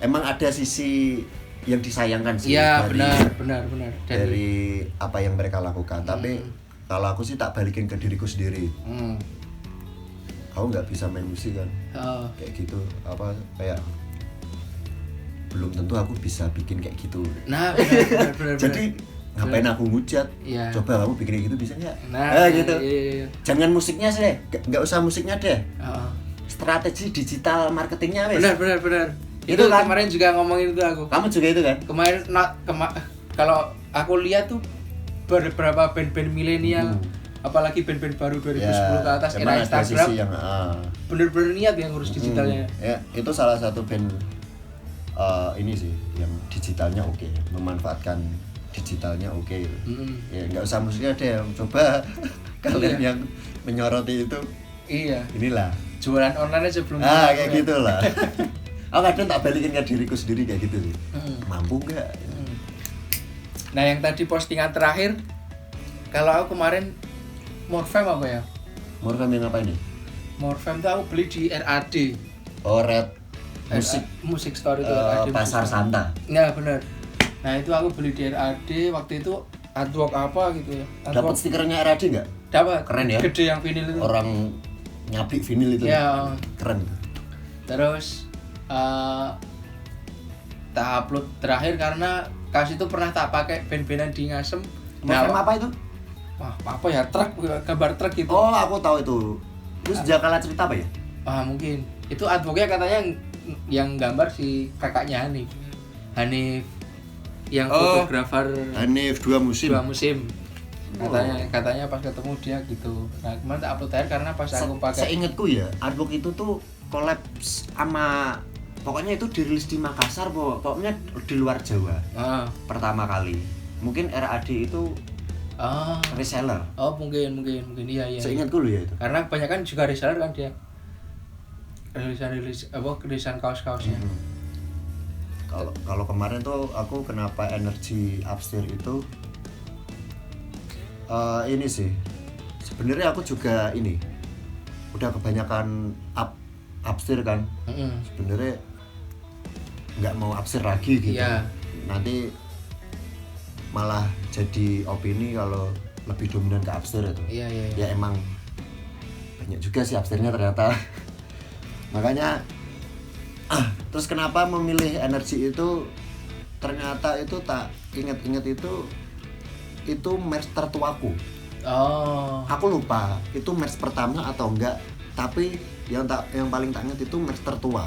emang ada sisi yang disayangkan sih. Iya, benar. Dari apa yang mereka lakukan. Tapi kalau aku sih tak balikin ke diriku sendiri. Aku nggak bisa main musik kan, kayak gitu, kayak belum tentu aku bisa bikin kayak gitu. Nah, benar. Jadi ngapain aku ngujat? Iya. Coba kamu bikin kayak gitu bisa nggak? Nah, gitu. Iya. Jangan musiknya sih, nggak usah musiknya deh. strategi digital marketingnya wes. Benar. Itu kan? Kemarin juga ngomongin itu aku. Kamu juga itu kan? Kemarin kalau aku lihat tuh beberapa band-band milenial, apalagi band-band baru 2010 ke atas era Instagram, yang, bener-bener niat yang ngurus digitalnya. Ya, itu salah satu band ini sih yang digitalnya oke, memanfaatkan digitalnya oke. Ya nggak usah musiknya deh, coba kalian yang menyoroti itu. Iya. Inilah jualan online aja belum. Kayak gitulah. Aku kadang tak balikin ke diriku sendiri kayak gitu sih. Mampu nggak? Nah yang tadi postingan terakhir, kalau aku kemarin Morfem apa ya? Morfem yang apa ini? Morfem tuh aku beli di RAD. Oh, Red Musik Store itu RAD. Pasar Santa. Ya benar. Nah itu aku beli di RAD waktu itu artwork apa gitu ya. Dapat stikernya RAD nggak? Dapat. Keren ya. Gede yang vinil itu. Orang nyaplik vinil itu. Ya. Keren. Terus tak upload terakhir karena kasih itu pernah tak pakai band-bandan di Ngasem. Morfem apa itu? Wah, apa ya? Truk, gambar truk gitu. Oh, aku tahu itu. Terus Jakala cerita apa ya? Mungkin. Itu advoknya katanya yang gambar si kakaknya Hanif yang fotografer Hanif 2 musim. Katanya pas ketemu dia gitu. Nah, kemarin tak upload terakhir karena pas aku pakai. Seingatku ya, advok itu tuh collab sama, pokoknya itu dirilis di Makassar, pokoknya di luar Jawa. Pertama kali. Mungkin RAD itu reseller. Oh, mungkin iya. Seingatku loh ya itu. Karena kebanyakan juga reseller kan dia. Rilisan kaos-kaosnya. Kalau kemarin tuh aku kenapa energi upstairs itu ini sih. Sebenarnya aku juga ini udah kebanyakan upstairs kan. Sebenarnya nggak mau upstairs lagi gitu. Yeah. Nanti malah jadi opini kalau lebih dominan ke upstairs itu. Iya. Ya emang banyak juga sih upstairs-nya ternyata. Makanya terus kenapa memilih energi itu, ternyata itu tak ingat-ingat itu merch tertuaku. Aku lupa itu merch pertama atau enggak, tapi yang paling tak ingat itu merch tertua.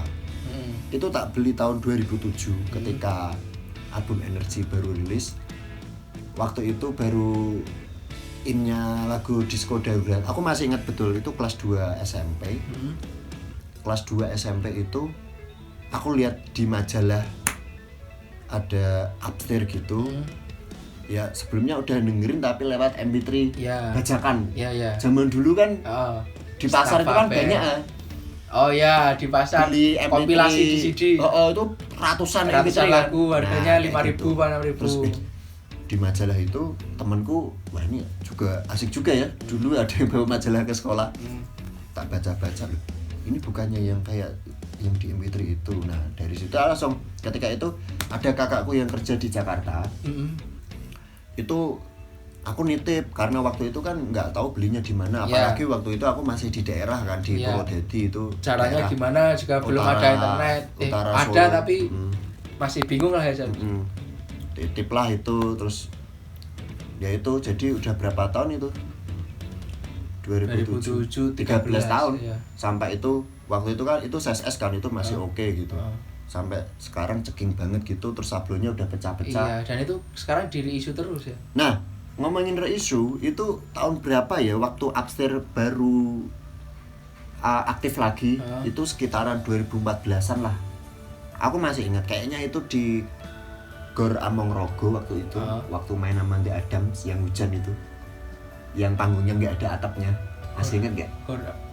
Itu tak beli tahun 2007 ketika album Energi baru rilis. Waktu itu baru innya lagu Disco Darurat. Aku masih ingat betul, itu kelas 2 SMP. Kelas 2 SMP itu aku lihat di majalah ada upstairs gitu. Ya sebelumnya udah dengerin tapi lewat MP3 bajakan. Zaman dulu kan di pasar itu kan banyak. Oh ya, di pasar beli MP3, kompilasi di CD. Itu ratusan lagu harganya 5.000 6.000. Terus di majalah itu temanku, wah ini juga asik juga ya. Dulu ada yang bawa majalah ke sekolah. Tak baca-baca loh. Ini bukannya yang kayak yang di MP3 itu. Nah, dari situ langsung ketika itu ada kakakku yang kerja di Jakarta. Itu aku nitip karena waktu itu kan nggak tahu belinya di mana, apalagi waktu itu aku masih di daerah kan di Purwodadi itu. Caranya gimana juga belum ada internet. Ada tapi masih bingung lah ya. Titip lah itu, terus ya itu jadi udah berapa tahun itu? 2007 13 tahun ya. Sampai itu waktu itu kan itu SSS kan itu masih oke gitu. Sampai sekarang ceking banget gitu, terus sablonnya udah pecah-pecah. Iya, dan itu sekarang di reissue terus ya. Nah, ngomongin reissue itu tahun berapa ya waktu upstairs baru aktif lagi? Itu sekitaran 2014-an lah. Aku masih ingat kayaknya itu di Gor Among Rogo waktu itu, waktu main sama The Adams yang hujan itu. Yang panggungnya nggak ada atapnya. Masih ingat nggak?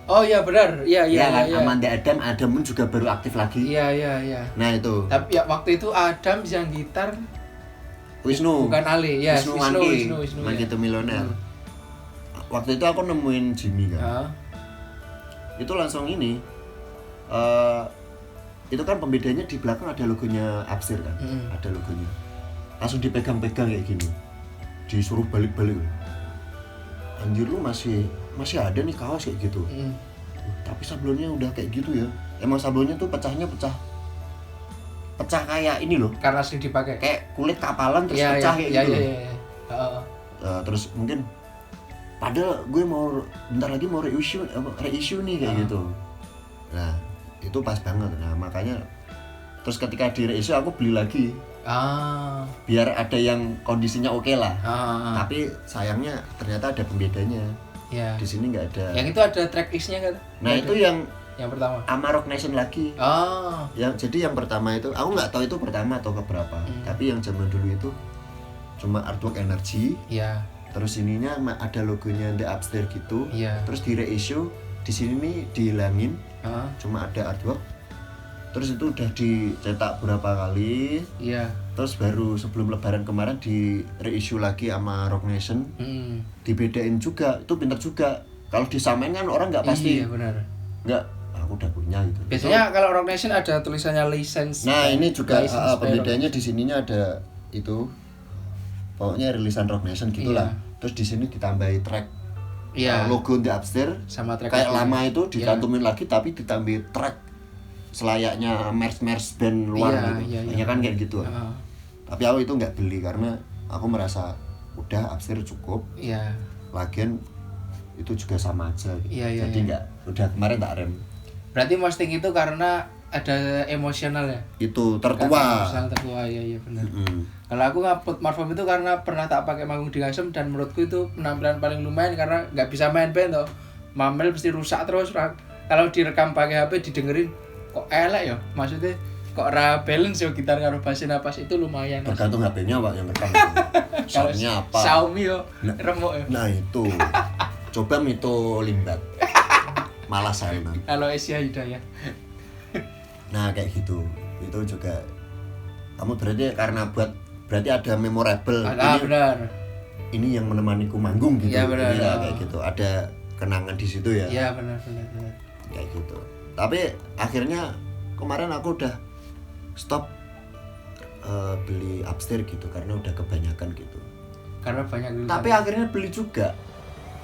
Oh iya benar, iya kan, Amanda Adam juga baru aktif lagi. Iya. Nah itu. Tapi ya waktu itu Adam yang gitar Wisnu. Bukan Ali, ya. Wisnu Mangki itu Milioner. Waktu itu aku nemuin Jimmy kan. Itu langsung ini. Itu kan pembedanya di belakang ada logonya Upstairs kan. Ada logonya. Langsung dipegang-pegang kayak gini. Disuruh balik-balik. Anjir lu masih ada nih kaos kayak gitu. Tapi sablonnya udah kayak gitu ya. Emang sablonnya tuh pecah kayak ini loh. Karena sering dipakai. Kayak kulit kapalan terus pecah kayak gitu. Terus mungkin padahal gue bentar lagi mau reissue nih kayak gitu. Nah itu pas banget. Nah makanya terus ketika di reissue aku beli lagi biar ada yang kondisinya oke lah. Tapi sayangnya ternyata ada pembedanya. Ya. Di sini nggak ada. Yang itu ada track listnya kan? Nah itu yang pertama Amarok Nation lagi. Jadi yang pertama itu aku nggak tahu itu pertama atau keberapa. Tapi yang zaman dulu itu cuma artwork energy. Iya. Terus ininya ada logonya The Upstairs gitu. Iya. Terus di reissue di sini nih dihilangin. Cuma ada artwork. Terus itu udah dicetak berapa kali. Iya. Terus baru sebelum lebaran kemarin di reissue lagi sama Rock Nation. Dibedain juga, itu pinter juga. Kalau disamain kan orang nggak pasti. Iya benar. Nggak, aku udah punya gitu. Biasanya kalau Rock Nation ada tulisannya license. Nah ini juga pembedanya di sininya ada itu. Pokoknya rilisan Rock Nation gitulah. Terus di sini ditambahi track. Logo The Upstairs sama track kayak lama itu dicantumin lagi tapi ditambahi track selayaknya merch band luar gitu. Iya kan kayak gitu. Tapi aku itu nggak beli karena aku merasa udah Upstairs cukup. Iya. Lagian itu juga sama aja gitu. Jadi nggak udah kemarin tak rem. Berarti posting itu karena ada emosional ya? Itu tertua. Tertua ya benar. Kalau aku ngupload Marfom itu karena pernah tak pakai manggung di Kasem dan menurutku itu penampilan paling lumayan karena nggak bisa main band toh. Mamel pasti rusak terus. Kalau direkam pakai HP didengerin kok elek ya, maksudnya kok ra balance yo gitar karo bass napas itu lumayan. Tergantung HP-nya Pak yang rekam. Soalnya apa? Xiaomi yo remuk yo. Nah itu. Coba Mito Limbat. Malah saya. Kalau Asia Hidayah. Nah kayak gitu. Itu juga kamu berarti karena berarti ada memorable. Benar. Ini yang menemaniku manggung gitu. Iya benar. Ya, kayak gitu. Ada kenangan di situ ya. Iya benar. Kayak gitu. Tapi akhirnya kemarin aku udah stop beli Upstairs gitu karena udah kebanyakan gitu. Karena banyak rilisan. Tapi akhirnya beli juga.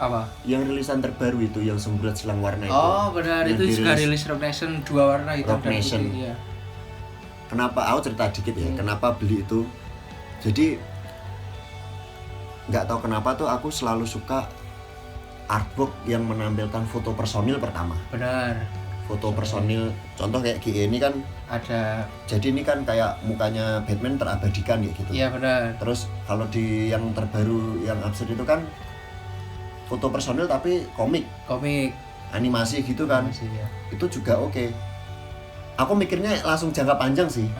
Apa? Yang rilisan terbaru itu yang semburat silang warna itu. Oh benar, itu juga rilis Rock Nation 2 warna hitam dan putih. Iya. Kenapa aku cerita dikit ya? Kenapa beli itu? Jadi nggak tahu kenapa tuh aku selalu suka artwork yang menampilkan foto personil pertama. Benar. Foto personil, contoh kayak GE ini kan ada. Jadi ini kan kayak mukanya Batman terabadikan kayak gitu. Iya benar. Terus kalau di yang terbaru yang Upstairs itu kan foto personil tapi komik animasi gitu kan. Ya. Itu juga oke. Aku mikirnya langsung jangka panjang sih.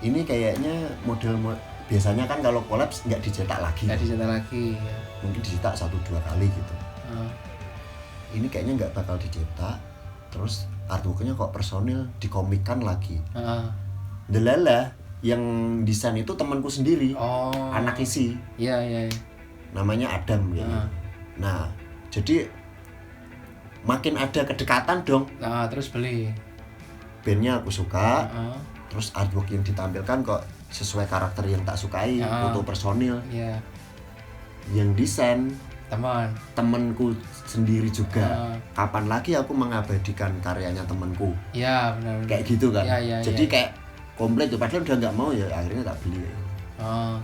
Ini kayaknya model biasanya kan kalau kolaps nggak dicetak lagi. Ya. Mungkin dicetak 1-2 kali gitu. Ini kayaknya nggak bakal dicetak. Terus artworknya kok personil dikomikkan lagi. Delala yang desain itu temanku sendiri. Anak isi. Iya. Namanya Adam gitu. Nah, jadi makin ada kedekatan dong. Terus beli. Bandnya aku suka. Terus artwork yang ditampilkan kok sesuai karakter yang tak sukai. Foto personil. Iya. Yang desain temanku sendiri juga. Kapan lagi aku mengabadikan karyanya temanku? Iya benar. Kayak gitu kan. Jadi ya. kayak komplit tuh. Padahal udah nggak mau ya akhirnya tak beli.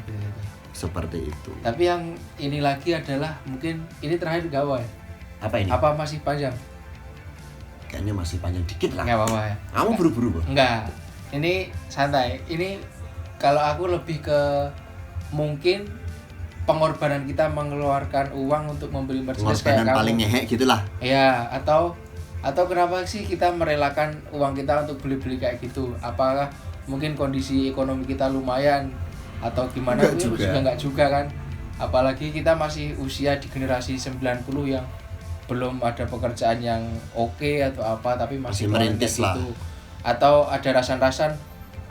Gitu. Seperti itu. Tapi yang ini lagi adalah mungkin ini terakhir gawe. Apa ini? Apa masih panjang? Kayaknya masih panjang dikit lah. Nggak apa-apa ya. Kamu buru-buru Bang? Enggak. Ini santai. Ini kalau aku lebih ke mungkin pengorbanan kita mengeluarkan uang untuk membeli merchandise kayak kamu. Paling ngehek gitulah. Iya, atau kenapa sih kita merelakan uang kita untuk beli-beli kayak gitu? Apakah mungkin kondisi ekonomi kita lumayan atau gimana? Enggak juga kan. Apalagi kita masih usia di generasi 90 yang belum ada pekerjaan yang oke atau apa, tapi masih merintis lah. Gitu. Atau ada rasan-rasan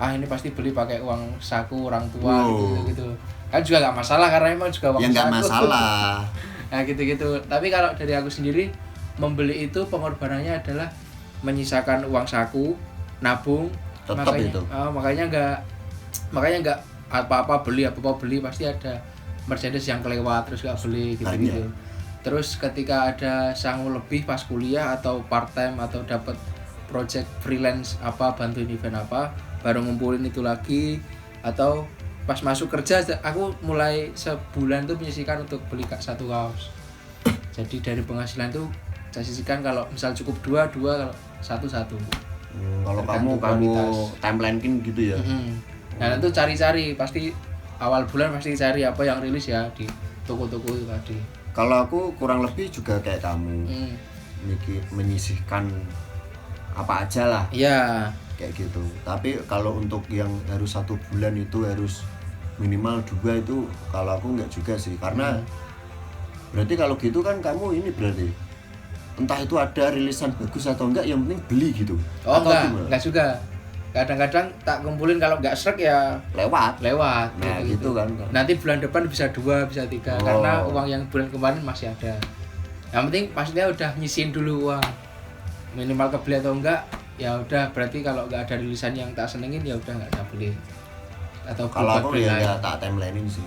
ini pasti beli pakai uang saku orang tua gitu. Kan juga nggak masalah karena emang juga uang saku. Nggak masalah. Nah gitu. Tapi kalau dari aku sendiri membeli itu pengorbanannya adalah menyisakan uang saku, nabung. Tetap itu. Makanya nggak apa-apa beli pasti ada merchandise yang kelewat terus nggak beli gitu. Terus ketika ada sangu lebih pas kuliah atau part time atau dapat project freelance apa bantuin event apa baru ngumpulin itu lagi, atau pas masuk kerja aku mulai sebulan tuh menyisihkan untuk beli satu kaos. Jadi dari penghasilan tuh saya sisihkan kalau misal cukup dua satu-satu. Kalau kamu timeline gitu ya. Nah itu cari-cari, pasti awal bulan pasti cari apa yang rilis ya di toko-toko itu tadi. Kalau aku kurang lebih juga kayak kamu, menyisihkan apa aja lah. Iya. Kayak gitu. Tapi kalau untuk yang harus 1 bulan itu harus minimal 2 itu kalau aku nggak juga sih, karena berarti kalau gitu kan kamu ini berarti entah itu ada rilisan bagus atau enggak, yang penting beli gitu. Oh enggak juga. Kadang-kadang tak kumpulin, kalau nggak srek ya lewat. Nah gitu kan. Nanti bulan depan bisa 2, bisa 3 karena uang yang bulan kemarin masih ada. Yang penting pastinya udah nyisihin dulu uang. Minimal kebeli atau enggak, ya udah berarti kalau nggak ada rilisan yang tak senengin ya udah nggak tak beli. Atau kalau aku ya nggak tak timelinein sih.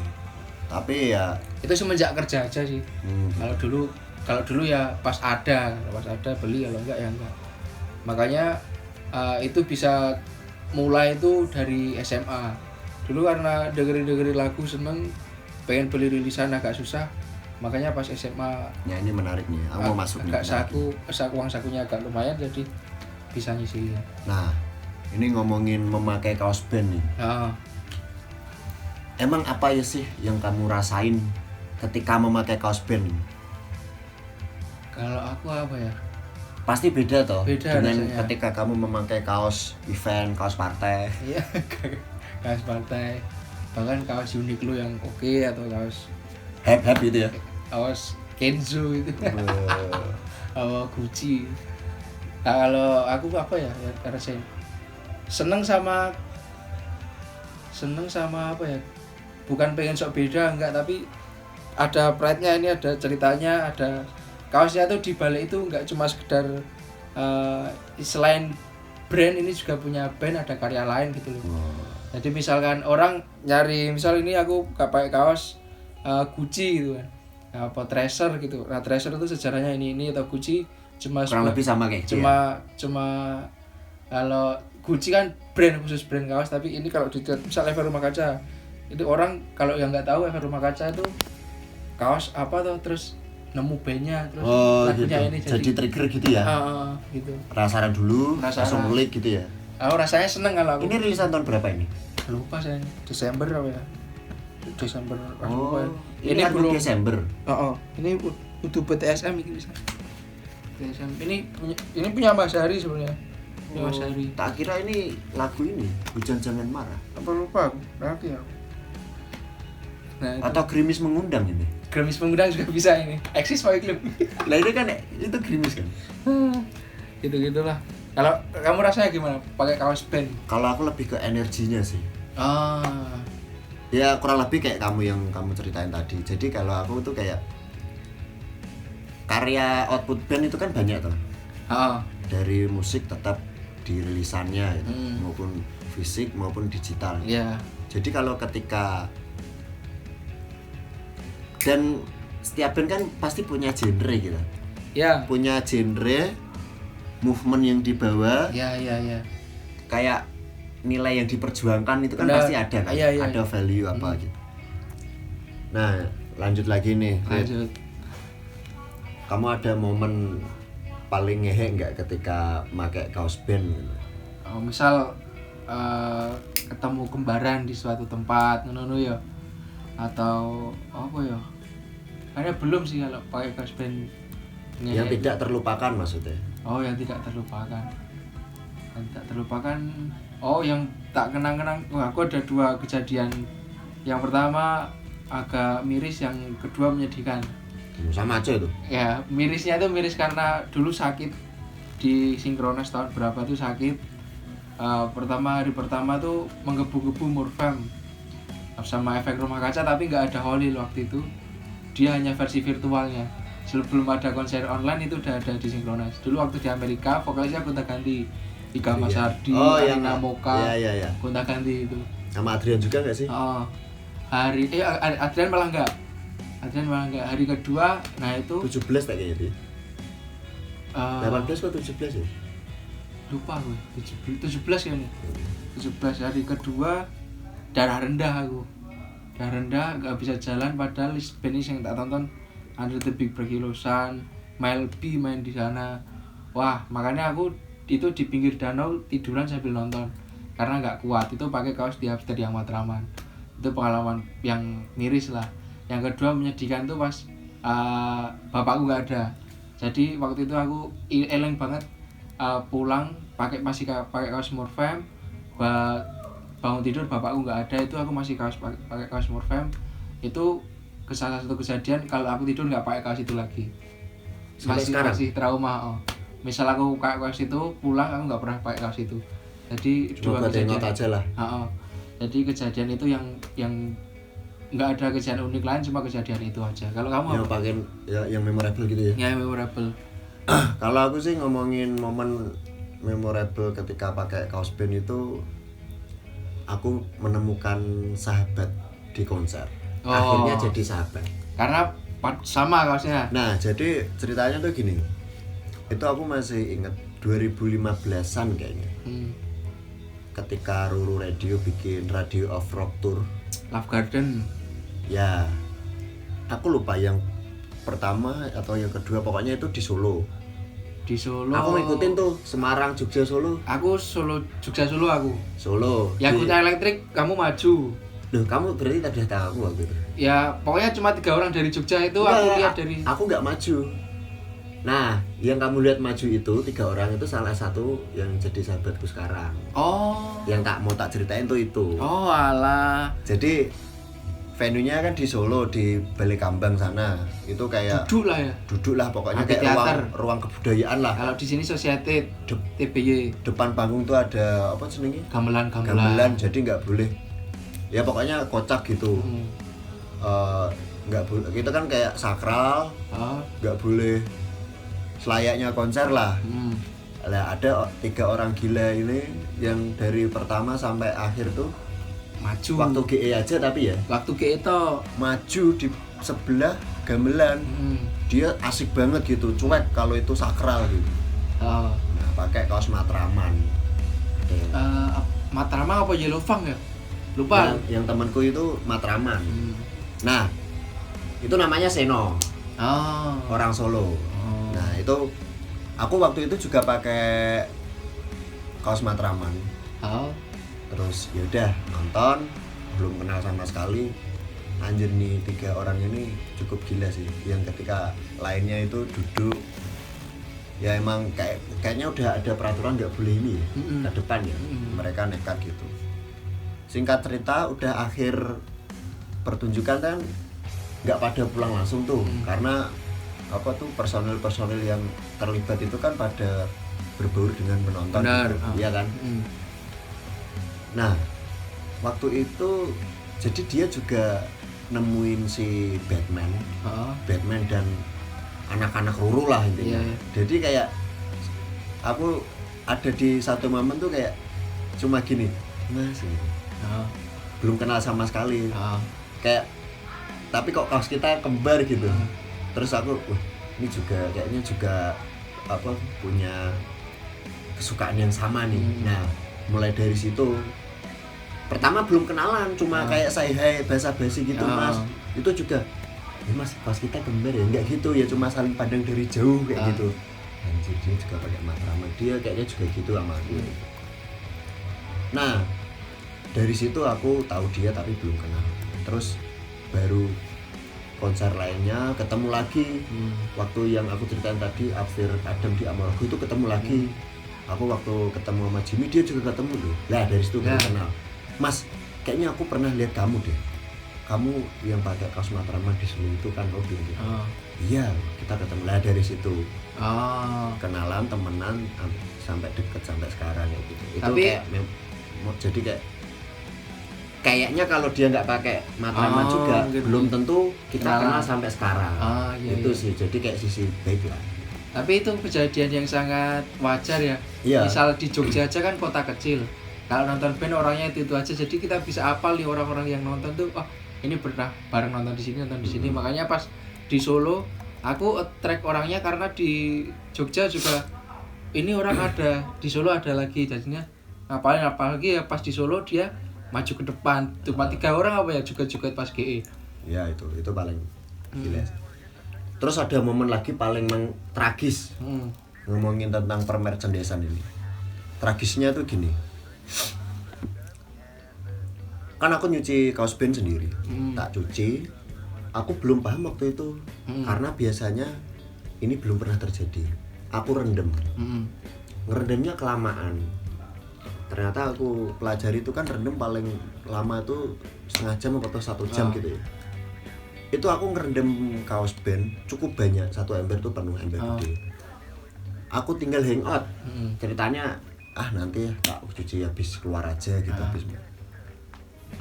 Tapi ya itu semenjak kerja aja sih. Kalau dulu ya pas ada beli, kalau enggak ya enggak. Makanya itu bisa mulai itu dari SMA. Dulu karena dengerin lagu seneng, pengen beli rilisan agak susah. Makanya pas SMA ya ini menarik nih, aku mau masuk agak uang sakunya agak lumayan, jadi bisa nyisi. Nah, ini ngomongin memakai kaos band nih. Emang apa ya sih yang kamu rasain ketika memakai kaos band? Kalau aku apa ya? Pasti beda toh dengan rasanya. Ketika kamu memakai kaos event, kaos partai. Iya, kaos partai. Bahkan kaos Uniqlo yang oke, atau kaos hype gitu ya. Kaos Kenzo itu. Gucci. Nah, kalau aku apa ya? Karena saya seneng sama apa ya? Bukan pengen sok beda enggak, tapi ada pride-nya, ini ada ceritanya, ada kaosnya tuh di balik itu enggak cuma sekedar selain brand ini juga punya band, ada karya lain gitu loh. Jadi misalkan orang nyari, misal ini aku pakai kaos Gucci gitu kan. Apa Tracer gitu. Nah, Tracer itu sejarahnya ini, atau Gucci cuma kurang lebih sama kayak cuma kalau Gucci kan khusus brand kaos, tapi ini kalau dilihat misal Ever Rumah Kaca, itu orang kalau yang nggak tahu Ever Rumah Kaca itu kaos apa tuh, terus nemu bandnya, terus lagunya gitu. ini jadi trigger gitu ya. Gitu. Penasaran dulu, langsung ngulik gitu ya. Rasanya seneng kalau aku. Ini rilisan tahun berapa ini? Lupa saya, Desember apa ya? Desember. Ini belum Desember. Ini udah BTSM ini bisa. BTSM. Ini punya Mas Hari sebenarnya. Mas Hari. Tak kira ini lagu ini Hujan Jangan Marah. Apa lupa aku? Berarti ya. Nah, atau Gerimis Mengundang ini. Gerimis Mengundang juga bisa ini. Eksis Boy Club. Lah ini kan itu Gerimis kan. Gitu-gitulah. Kalau kamu rasanya gimana pakai kaos band? Kalau aku lebih ke energinya sih. Ya kurang lebih kayak kamu yang kamu ceritain tadi. Jadi kalau aku tuh kayak karya output band itu kan banyak tuh. Dari musik tetap di rilisannya gitu, maupun fisik maupun digital. Jadi kalau ketika dan setiap band kan pasti punya genre gitu. Punya genre, movement yang dibawa. Kayak nilai yang diperjuangkan itu kan pasti ada kan. Ada value apa gitu. Nah, lanjut lagi nih. Kamu ada momen paling ngehe nggak ketika pakai kaos band? Misal ketemu kembaran di suatu tempat, ngono ya. Atau apa ya? Karena belum sih kalau pakai kaos band. Yang tidak terlupakan maksudnya? Yang tidak terlupakan. Yang tak terlupakan. Yang tak kenang-kenang. Aku ada 2 kejadian. Yang pertama agak miris, yang kedua menyedihkan. Sama aja itu. Ya, mirisnya itu miris karena dulu sakit di Synchronize tahun berapa tuh sakit. Hari pertama tuh menggebu-gebu Murfam sama Efek Rumah Kaca, tapi nggak ada Holil waktu itu. Dia hanya versi virtualnya. Sebelum ada konser online itu udah ada di Synchronize. Dulu waktu di Amerika vokalisnya gonta-ganti. Ika Mas Hardi, Alina Moka, gonta-ganti itu. Sama Adrian juga nggak sih? Adrian malah enggak. Hari kedua, nah itu 17 tak kayaknya dia. 18 atau 17 ya? Lupa gue, 17 ya nih. 17 hari kedua darah rendah aku. Darah rendah, gak bisa jalan, padahal list band yang tak tonton Under the Big Break Sun, Mile B main di sana. Wah, makanya aku itu di pinggir danau tiduran sambil nonton karena nggak kuat, itu pakai kaos di Hapster yang Matraman. Itu pengalaman yang miris lah. Yang kedua menyedihkan tuh pas bapakku nggak ada. Jadi waktu itu aku eleng banget pulang masih pakai kaos Smurfam, bangun tidur bapakku nggak ada, itu aku masih pakai kaos Smurfam. Itu salah satu kejadian kalau aku tidur nggak pakai kaos itu lagi. Masih trauma. Misal aku pakai kaos itu pulang aku nggak pernah pakai kaos itu. Jadi cuma dua kejadian aja lah. Jadi kejadian itu yang nggak ada kejadian unik lain, cuma kejadian itu aja. Kalau kamu yang pakai yang memorable gitu ya? Ya memorable. Kalau aku sih ngomongin momen memorable ketika pakai kaos band itu, aku menemukan sahabat di konser. Akhirnya jadi sahabat. Karena sama kaosnya. Nah, jadi ceritanya tuh gini. Itu aku masih inget 2015-an kayaknya. Ketika Ruru Radio bikin Radio of Rock Tour Love Garden. Ya, aku lupa yang pertama atau yang kedua, pokoknya itu di Solo. Di Solo. Aku ngikutin tuh Semarang, Jogja, Solo. Aku Jogja, Solo aku. Solo. Yang Kuta Elektrik kamu maju. Loh, kamu berarti tadi tahu aku waktu itu. Ya, pokoknya cuma 3 orang dari Jogja itu aku lihat dari. Aku nggak maju. Nah, yang kamu lihat maju itu 3 orang itu salah satu yang jadi sahabatku sekarang. Oh. Yang mau tak ceritain tuh itu. Oh, alah. Jadi venue-nya kan di Solo, di Balekambang sana. Itu kayak duduk lah pokoknya kayak ruang kebudayaan lah. Kalau di sini Society TBY. Depan panggung tuh ada apa senengnya? Gamelan. Jadi nggak boleh. Ya pokoknya kocak gitu. Nggak boleh. Kita kan kayak sakral. Nggak boleh selayaknya konser lah. Lah ada 3 orang gila ini yang dari pertama sampai akhir tuh maju. Waktu GE aja tapi ya. Waktu GE itu maju di sebelah gamelan. Dia asik banget gitu, cuek kalau itu sakral gitu. Nah, pakai kaos Matraman. Matraman apa Yellowfang ya? Lupa. Yang temanku itu Matraman. Nah, itu namanya Seno. Orang Solo. Nah, itu aku waktu itu juga pakai kaos Matraman. Terus ya udah nonton, belum kenal sama sekali. Anjir nih 3 orang ini cukup gila sih. Yang ketika lainnya itu duduk, ya emang kayaknya udah ada peraturan nggak boleh ini ya, ke depan ya. Mereka nekat gitu. Singkat cerita udah akhir pertunjukan kan nggak pada pulang langsung tuh, karena apa tuh personil yang terlibat itu kan pada berbaur dengan penonton. Gitu. Iya kan? Nah, waktu itu jadi dia juga nemuin si Batman dan anak-anak Ruru lah intinya. Jadi kayak aku ada di satu momen tuh kayak cuma gini, Mas gitu. Belum kenal sama sekali. Kayak tapi kok kaos kita kembar gitu. Terus aku, ini juga kayaknya juga apa punya kesukaan yang sama nih. Nah, mulai dari situ pertama belum kenalan, cuma kayak say hi basa-basi gitu. Mas itu juga Mas kaos kita kembar ya, enggak gitu ya, cuma saling pandang dari jauh kayak gitu. Anjir, dia juga pakai Matraman, dia kayaknya juga gitu sama aku. Nah, dari situ aku tahu dia tapi belum kenal. Terus baru konser lainnya ketemu lagi. Waktu yang aku ceritain tadi Afir Adam di Amorogo itu ketemu lagi. Aku waktu ketemu sama Jimmy dia juga ketemu loh. Lah dari situ baru kenal. Mas, kayaknya aku pernah lihat kamu deh. Kamu yang pakai kaos Matraman di Solo itu kan, Robin gitu. Iya, kita ketemu lah dari situ. Kenalan, temenan sampai deket sampai sekarang kayak gitu. Itu tapi, kayak jadi kayaknya kalau dia nggak pakai Matraman juga gitu. Belum tentu kita kenal sampai sekarang. Itu sih, jadi kayak sisi baik lah. Tapi itu kejadian yang sangat wajar ya. Misal di Jogja aja kan kota kecil. Kalau nonton band orangnya itu aja, jadi kita bisa apal nih orang-orang yang nonton tuh, ini pernah bareng nonton di sini. Makanya pas di Solo aku attract orangnya karena di Jogja juga ini orang ada, di Solo ada lagi, jadinya apalagi ya pas di Solo dia maju ke depan. Cuma 3 orang apa ya juga pas GE. Ya itu paling gila. Terus ada momen lagi paling tragis. ngomongin tentang permerchandisan ini. Tragisnya tuh gini. Kan aku nyuci kaos band sendiri. Tak cuci. Aku belum paham waktu itu. Karena biasanya ini belum pernah terjadi. Aku rendem. Ngerendamnya kelamaan. Ternyata aku pelajari itu kan rendem paling lama tuh setengah jam atau 1 jam gitu ya. Itu aku ngerendam kaos band cukup banyak, 1 ember tuh penuh, ember gede. Aku tinggal hangout. Ceritanya nanti ya tak cuci habis keluar aja gitu habis.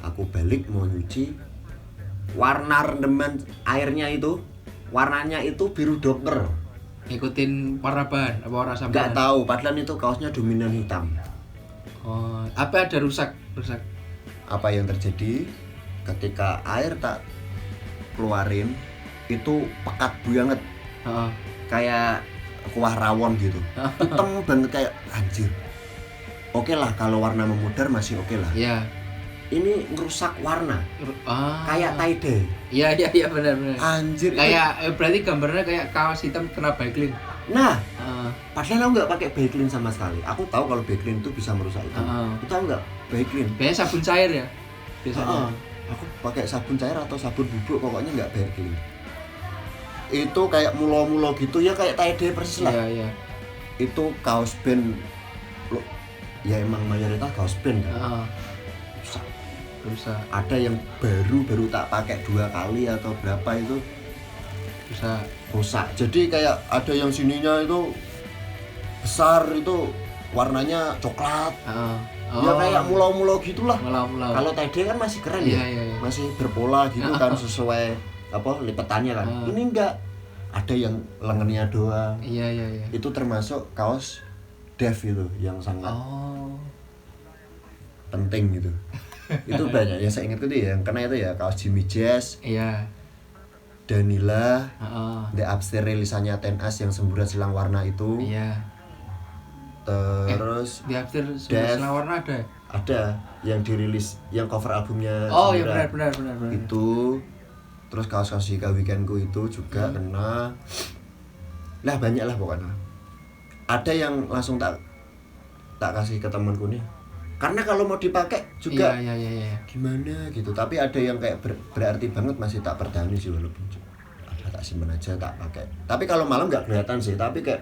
Aku balik mau nyuci, warna rendeman airnya itu warnanya itu biru doker. Ngikutin warna bahan apa warna sampean? Enggak tahu, padahal itu kaosnya dominan hitam. Apa ada rusak? Apa yang terjadi ketika air tak keluarin itu pekat banget. Kayak kuah rawon gitu. Hitam banget kayak anjir. Oke lah kalau warna memudar masih oke lah. Iya. Ini ngerusak warna. Kayak tie-dye. Iya benar. Anjir. Kayak berarti gambarnya kayak kaos hitam kena backlink. Nah, padahal aku nggak pakai backlink sama sekali. Aku tahu kalau backlink itu bisa merusak itu. Itu aku nggak backlink. Biasanya sabun cair ya. Biasanya. Aku pakai sabun cair atau sabun bubuk, pokoknya nggak backlink. Itu kayak mulo-mulo gitu ya, kayak tie-dye persis lah. Iya. Itu kaos band. Ya emang mayoritas kaos band kan. Rusak. Ada yang baru tak pakai 2 kali atau berapa itu rusak. Jadi kayak ada yang sininya itu besar itu warnanya coklat. Ya kayak mulau-mulau gitulah. Kalau tie-dye kan masih keren ya. Iya. Masih berpola gitu kan sesuai lipetannya kan. Ini enggak. Ada yang lengannya doang. Iya. Itu termasuk kaos dev itu yang sangat penting gitu. Itu banyak yang saya ingat itu ya, yang kena itu ya kaos Jimmy Jazz. Iya. Danila. The Upstairs rilisannya Tenas yang semburat silang warna itu. Iya. Terus The Upstairs silang warna ada? Ada yang dirilis yang cover albumnya. Iya benar. Itu. Terus kaos-kaos Jika Weekendku itu juga kena. Lah banyak lah pokoknya. Ada yang langsung tak kasih ke temanku nih. Karena kalau mau dipakai juga iya. Gimana gitu. Tapi ada yang kayak berarti banget masih tak perdani sih walaupun tak simpen aja tak pakai. Tapi kalau malam nggak kelihatan sih. Tapi kayak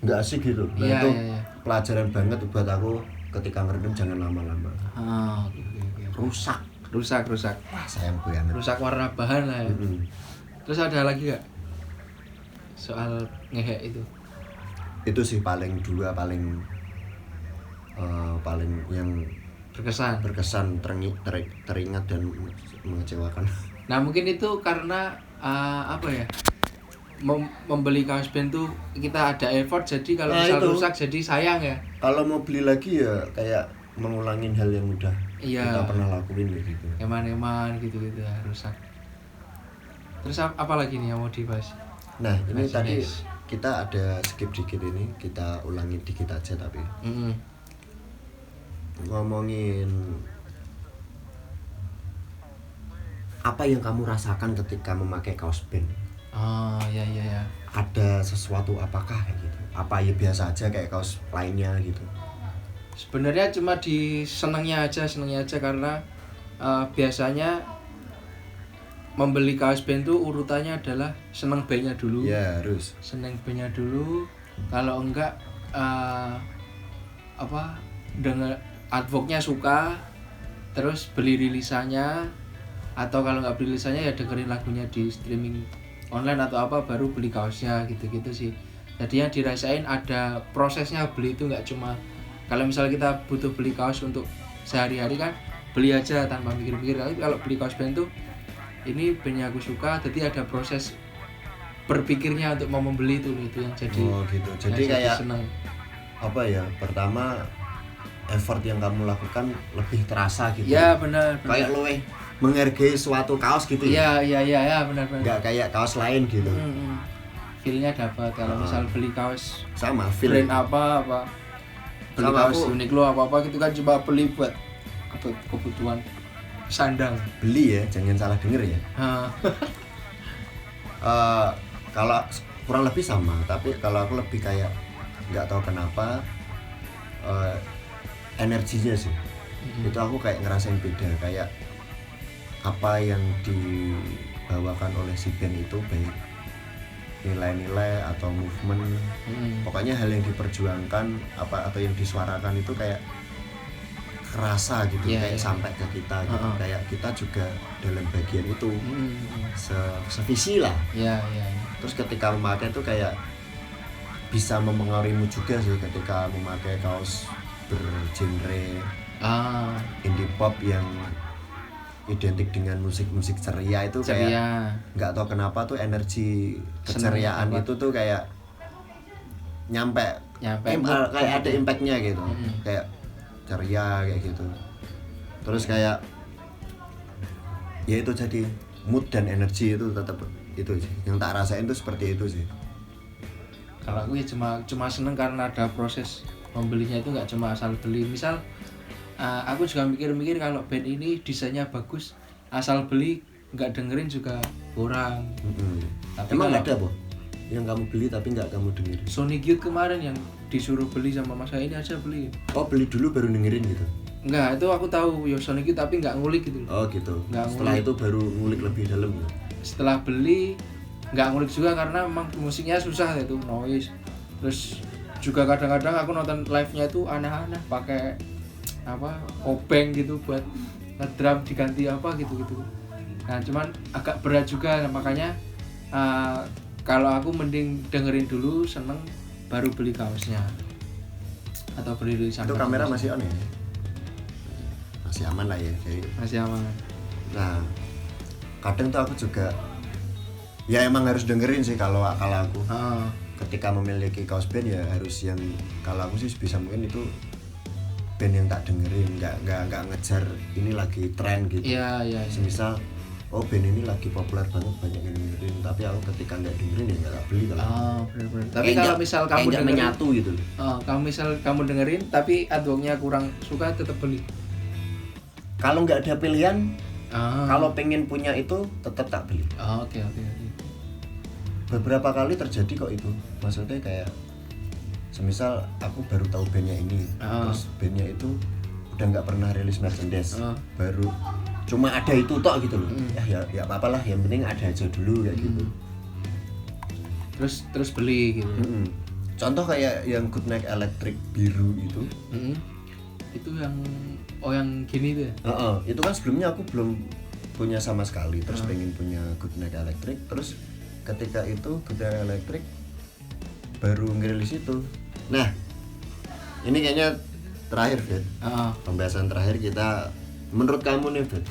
nggak asik gitu. Nah itu pelajaran banget buat aku ketika ngerendam jangan lama-lama. Rusak. Wah sayang banget. Rusak warna bahan lah ya. Terus ada lagi nggak soal ngehek itu? Itu sih paling yang berkesan teringat dan mengecewakan. Nah mungkin itu karena membeli kaos band tuh kita ada effort, jadi kalau misal rusak jadi sayang ya. Kalau mau beli lagi ya kayak mengulangin hal yang udah kita pernah lakuin gitu. Eman gitu ya, rusak. Terus apa lagi nih yang mau dibahas? Nah ini tadi kita ada skip dikit ini, kita ulangi dikit aja tapi. Ngomongin apa yang kamu rasakan ketika memakai kaos band? Iya. Ada sesuatu apakah kayak gitu? Apa ya biasa aja kayak kaos lainnya gitu? Sebenarnya cuma senengnya aja karena biasanya membeli kaos band tuh urutannya adalah seneng bandnya dulu. Ya harus. Seneng bandnya dulu. Kalau enggak dengan artworknya suka, terus beli rilisannya, atau kalau nggak beli rilisannya ya dengerin lagunya di streaming online atau apa, baru beli kaosnya gitu sih. Jadi yang dirasain ada prosesnya beli itu, nggak cuma kalau misalnya kita butuh beli kaos untuk sehari-hari kan beli aja tanpa mikir-mikir. Tapi kalau beli kaos band tuh ini bandnya aku suka, jadi ada proses berpikirnya untuk mau membeli itu yang jadi. Gitu. Jadi kayak seneng. Apa ya? Pertama effort yang kamu lakukan lebih terasa gitu. Ya benar. Kayak lo menghargai suatu kaos gitu ya. Iya benar. Nggak kayak kaos lain gitu. Feel-nya dapat kalau misal beli kaos sama feel brand apa beli sama kaos Uniqlo apa gitu kan coba beli buat kebutuhan sandang. Beli ya, jangan salah denger ya. Kalau kurang lebih sama, tapi kalau aku lebih kayak nggak tahu kenapa energinya sih itu aku kayak ngerasain beda, kayak apa yang dibawakan oleh si band itu baik nilai-nilai atau movement, pokoknya hal yang diperjuangkan apa atau yang disuarakan itu kayak kerasa gitu, kayak sampai ke kita gitu, kayak kita juga dalam bagian itu sevisi lah. Terus ketika memakai itu kayak bisa mempengaruhimu juga sih, ketika memakai kaos bergenre indie pop yang identik dengan musik-musik ceria itu kayak nggak tahu kenapa tuh energi keceriaan itu tuh kayak nyampe kayak ada impactnya gitu, kayak ceria kayak gitu. Terus kayak ya itu jadi mood dan energi itu tetap itu sih yang tak rasain tuh seperti itu sih. Kalau aku ya cuma seneng karena ada proses membelinya, itu nggak cuma asal beli. Misal aku juga mikir-mikir kalau band ini desainnya bagus, asal beli nggak dengerin juga kurang. Tapi emang ada boh yang kamu beli tapi nggak kamu dengerin? Sonic Youth kemarin yang disuruh beli sama mas saya, ini aja beli. Oh beli dulu baru dengerin gitu? Enggak, itu aku tahu ya Sonic Youth tapi nggak ngulik gitu. Oh gitu. Setelah ngulik. itu baru ngulik lebih dalam ya? Setelah beli nggak ngulik juga karena memang musiknya susah itu, noise. Terus juga kadang-kadang aku nonton live-nya itu aneh-aneh, pakai obeng gitu buat ngedrum diganti apa gitu-gitu. Nah cuman agak berat juga, makanya kalau aku mending dengerin dulu seneng baru beli kaosnya atau beli tulisan. Itu kamera masih on ya? Masih aman lah ya, jadi masih aman. Nah kadang tuh aku juga ya emang harus dengerin sih kalau aku ketika memiliki kaos band ya harus yang, kalau aku sih bisa mungkin itu band yang tak dengerin, nggak ngejar ini lagi tren gitu. Iya. Semisal band ini lagi populer banget banyak yang dengerin, tapi aku ketika nggak dengerin ya nggak beli kalau. Bener. Tapi kalau misal kamu dengerin menyatu gitu. Kalau misal kamu dengerin tapi artworknya kurang suka, tetap beli. Kalau nggak ada pilihan, kalau pengen punya itu tetap tak beli. Oke. Beberapa kali terjadi kok itu, maksudnya kayak semisal aku baru tahu bandnya ini, terus bandnya itu udah nggak pernah rilis merchandise, baru cuma ada itu tok gitu loh. Ya apa lah, yang penting ada aja dulu kayak gitu. Terus beli gitu. Contoh kayak yang Good Night Electric biru itu. Itu yang yang gini tuh ya? Itu kan sebelumnya aku belum punya sama sekali, terus pengen punya Good Night Electric, terus ketika itu Good Night Electric baru ngerilis itu. Nah ini kayaknya terakhir Fed, pembahasan terakhir kita. Menurut kamu nih Fed,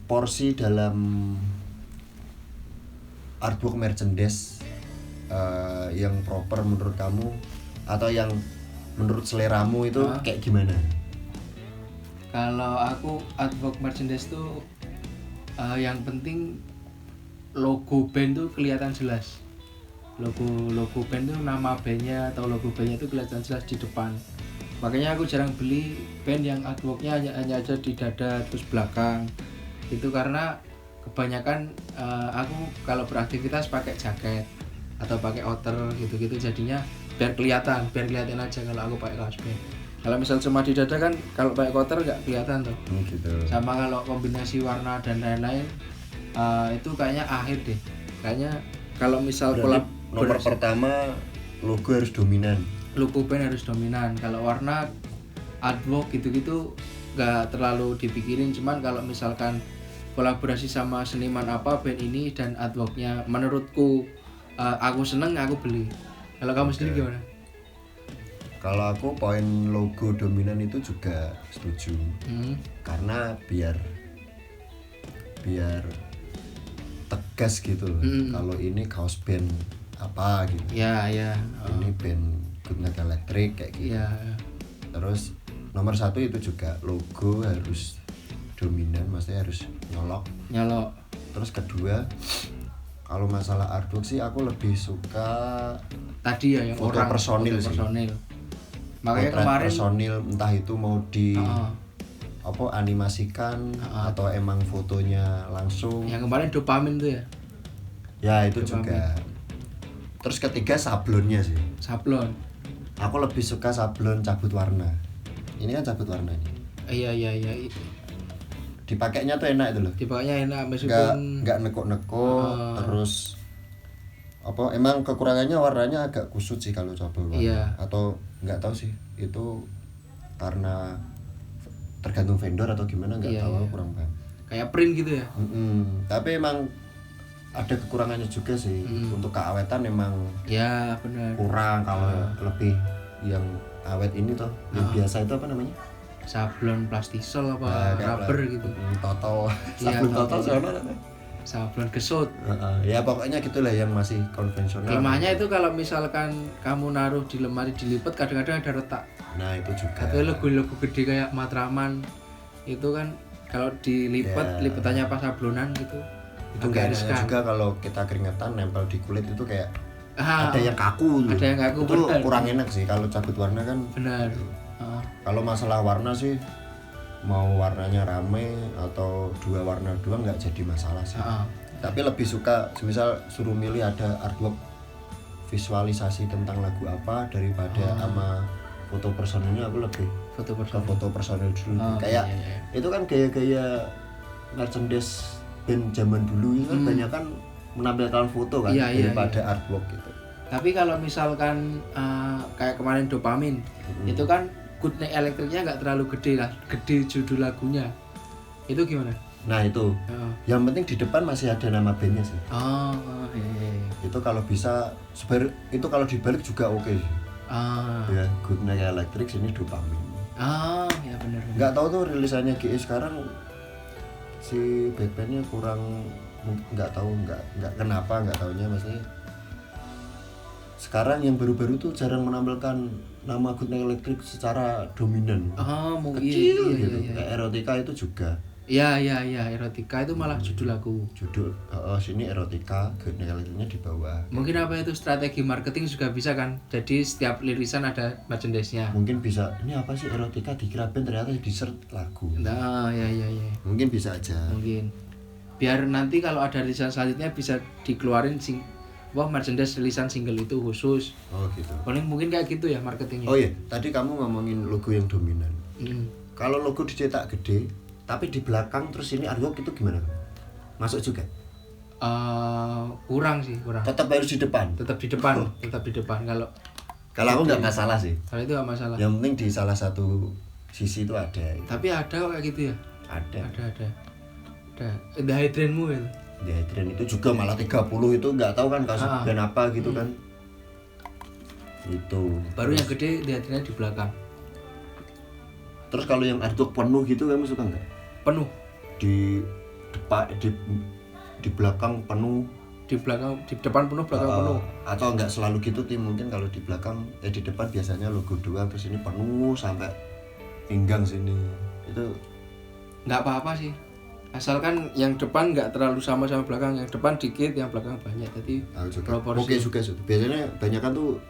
porsi dalam artwork merchandise yang proper menurut kamu atau yang menurut seleramu itu kayak gimana? Kalau aku artwork merchandise tuh yang penting logo band tuh kelihatan jelas. Logo band tuh nama bandnya atau logo bandnya tuh kelihatan jelas di depan. Makanya aku jarang beli band yang artworknya hanya aja di dada terus belakang. Itu karena kebanyakan aku kalau beraktivitas pakai jaket atau pakai outer gitu-gitu, jadinya biar kelihatan aja kalau aku pakai kaos band. Kalau misal cuma di dada kan kalau pakai outer nggak kelihatan tuh. Gitu. Sama kalau kombinasi warna dan lain-lain itu kayaknya akhir deh. Kayaknya kalau misal nomor pertama logo harus dominan. Logo band harus dominan. Kalau warna artwork gitu-gitu nggak terlalu dipikirin. Cuman kalau misalkan kolaborasi sama seniman apa band ini dan artworknya menurutku aku seneng, aku beli. Kalau kamu sendiri gimana? Kalau aku poin logo dominan itu juga setuju. Karena biar tegas gitu loh. Kalau ini kaos band apa gitu. Ya. Ini band Good Night Electric kayak gitu. Ya. Terus nomor satu itu juga logo harus dominan, maksudnya harus nyolok. Terus kedua, kalau masalah artwork sih aku lebih suka tadi ya yang foto orang personil sih. Makanya potret kemarin personil, entah itu mau di animasikan atau emang fotonya langsung. Yang kemarin dopamin tuh ya. Ya itu dopamin juga. Terus ketiga sablonnya sih. Sablon. Aku lebih suka sablon cabut warna. Ini kan cabut warna ini. Iya. Dipakainya tuh enak itu loh. Dipakainya enak meskipun Nggak nekuk-nekuk terus apa emang kekurangannya warnanya agak kusut sih kalau cabut warna. Iya. Atau nggak tahu sih itu karena tergantung vendor atau gimana nggak tahu iya. kurang paham. Kayak print gitu ya. Tapi emang ada kekurangannya juga sih. Untuk keawetan emang Ya benar. kurang kalau lebih yang awet ini tuh yang biasa itu apa namanya? Sablon plastisol apa rubber gitu. Toto. Iya, Sablon toto sono. Sablon gesut. Ya pokoknya gitulah yang masih konvensional. Kemahnya itu kalau misalkan kamu naruh di lemari dilipat kadang-kadang ada retak. Nah itu juga. Atau logo-logo gede kayak Matraman itu kan kalau dilipat lipatannya pas sablonan gitu. Itu nggak enak juga kalau kita keringetan nempel di kulit itu kayak ada yang kaku tuh. Ada yang kaku itu bener. Kurang enak sih kalau cabut warna kan. Benar. Kalau masalah warna sih mau warnanya rame atau dua warna doang nggak jadi masalah sih. Tapi lebih suka misal suruh milih ada artwork visualisasi tentang lagu apa daripada sama foto personilnya, aku lebih foto personil dulu. Kayak itu kan gaya-gaya merchandise band zaman dulu itu kan banyak kan menampilkan foto kan daripada artwork gitu. Tapi kalau misalkan kayak kemarin Dopamin itu kan Good Night Electric-nya nggak terlalu gede lah, gede judul lagunya. Itu gimana? Nah itu, yang penting di depan masih ada nama bandnya sih. Itu kalau bisa, itu kalau dibalik juga oke sih. Ya Good Night Electric sini Dopamin. Ya benar. Nggak tahu tuh rilisannya GE sekarang si bandnya kurang, nggak tahu nggak kenapa nggak taunya maksudnya. Sekarang yang baru-baru tuh jarang menampilkan nama Good Night Electric secara dominan. Kecil gitu. Kayak Erotika itu juga. Iya, Erotika itu malah judul lagu. Sini Erotika, Good Night Electric-nya di bawah. Mungkin apa itu strategi marketing juga bisa kan. Jadi setiap lirisan ada merchandise-nya. Mungkin bisa. Ini apa sih Erotika dikira band ternyata di-shirt lagu. Nah, ya. Mungkin bisa aja. Mungkin. Biar nanti kalau ada rilisan selanjutnya bisa dikeluarin merchandise rilisan single itu khusus. Oh gitu. Mungkin kayak gitu ya marketingnya. Oh iya, tadi kamu ngomongin logo yang dominan. Kalau logo dicetak gede, tapi di belakang terus ini artwork itu gimana? Masuk juga? Kurang. Tetap harus di depan. Tetap di depan. Kalau aku nggak masalah sih. Kalau itu nggak masalah. Yang penting di salah satu sisi itu ada. Tapi ada kok kayak gitu ya? Ada. The Hydranmu itu. The Hydran itu juga malah 30 itu nggak tahu kan kasus band apa gitu kan. Itu. Baru yang gede The Hydrannya di belakang. Terus kalau yang artwork penuh gitu kamu suka nggak? Penuh. Di belakang penuh. Di depan penuh, belakang penuh. Atau nggak selalu gitu tim, mungkin kalau di belakang di depan biasanya logo doang terus ini penuh sampai pinggang sini. Itu nggak apa-apa sih. Asalkan yang depan nggak terlalu sama belakang, yang depan dikit, yang belakang banyak. Jadi proporsi. Oke juga. Biasanya banyak kan tuh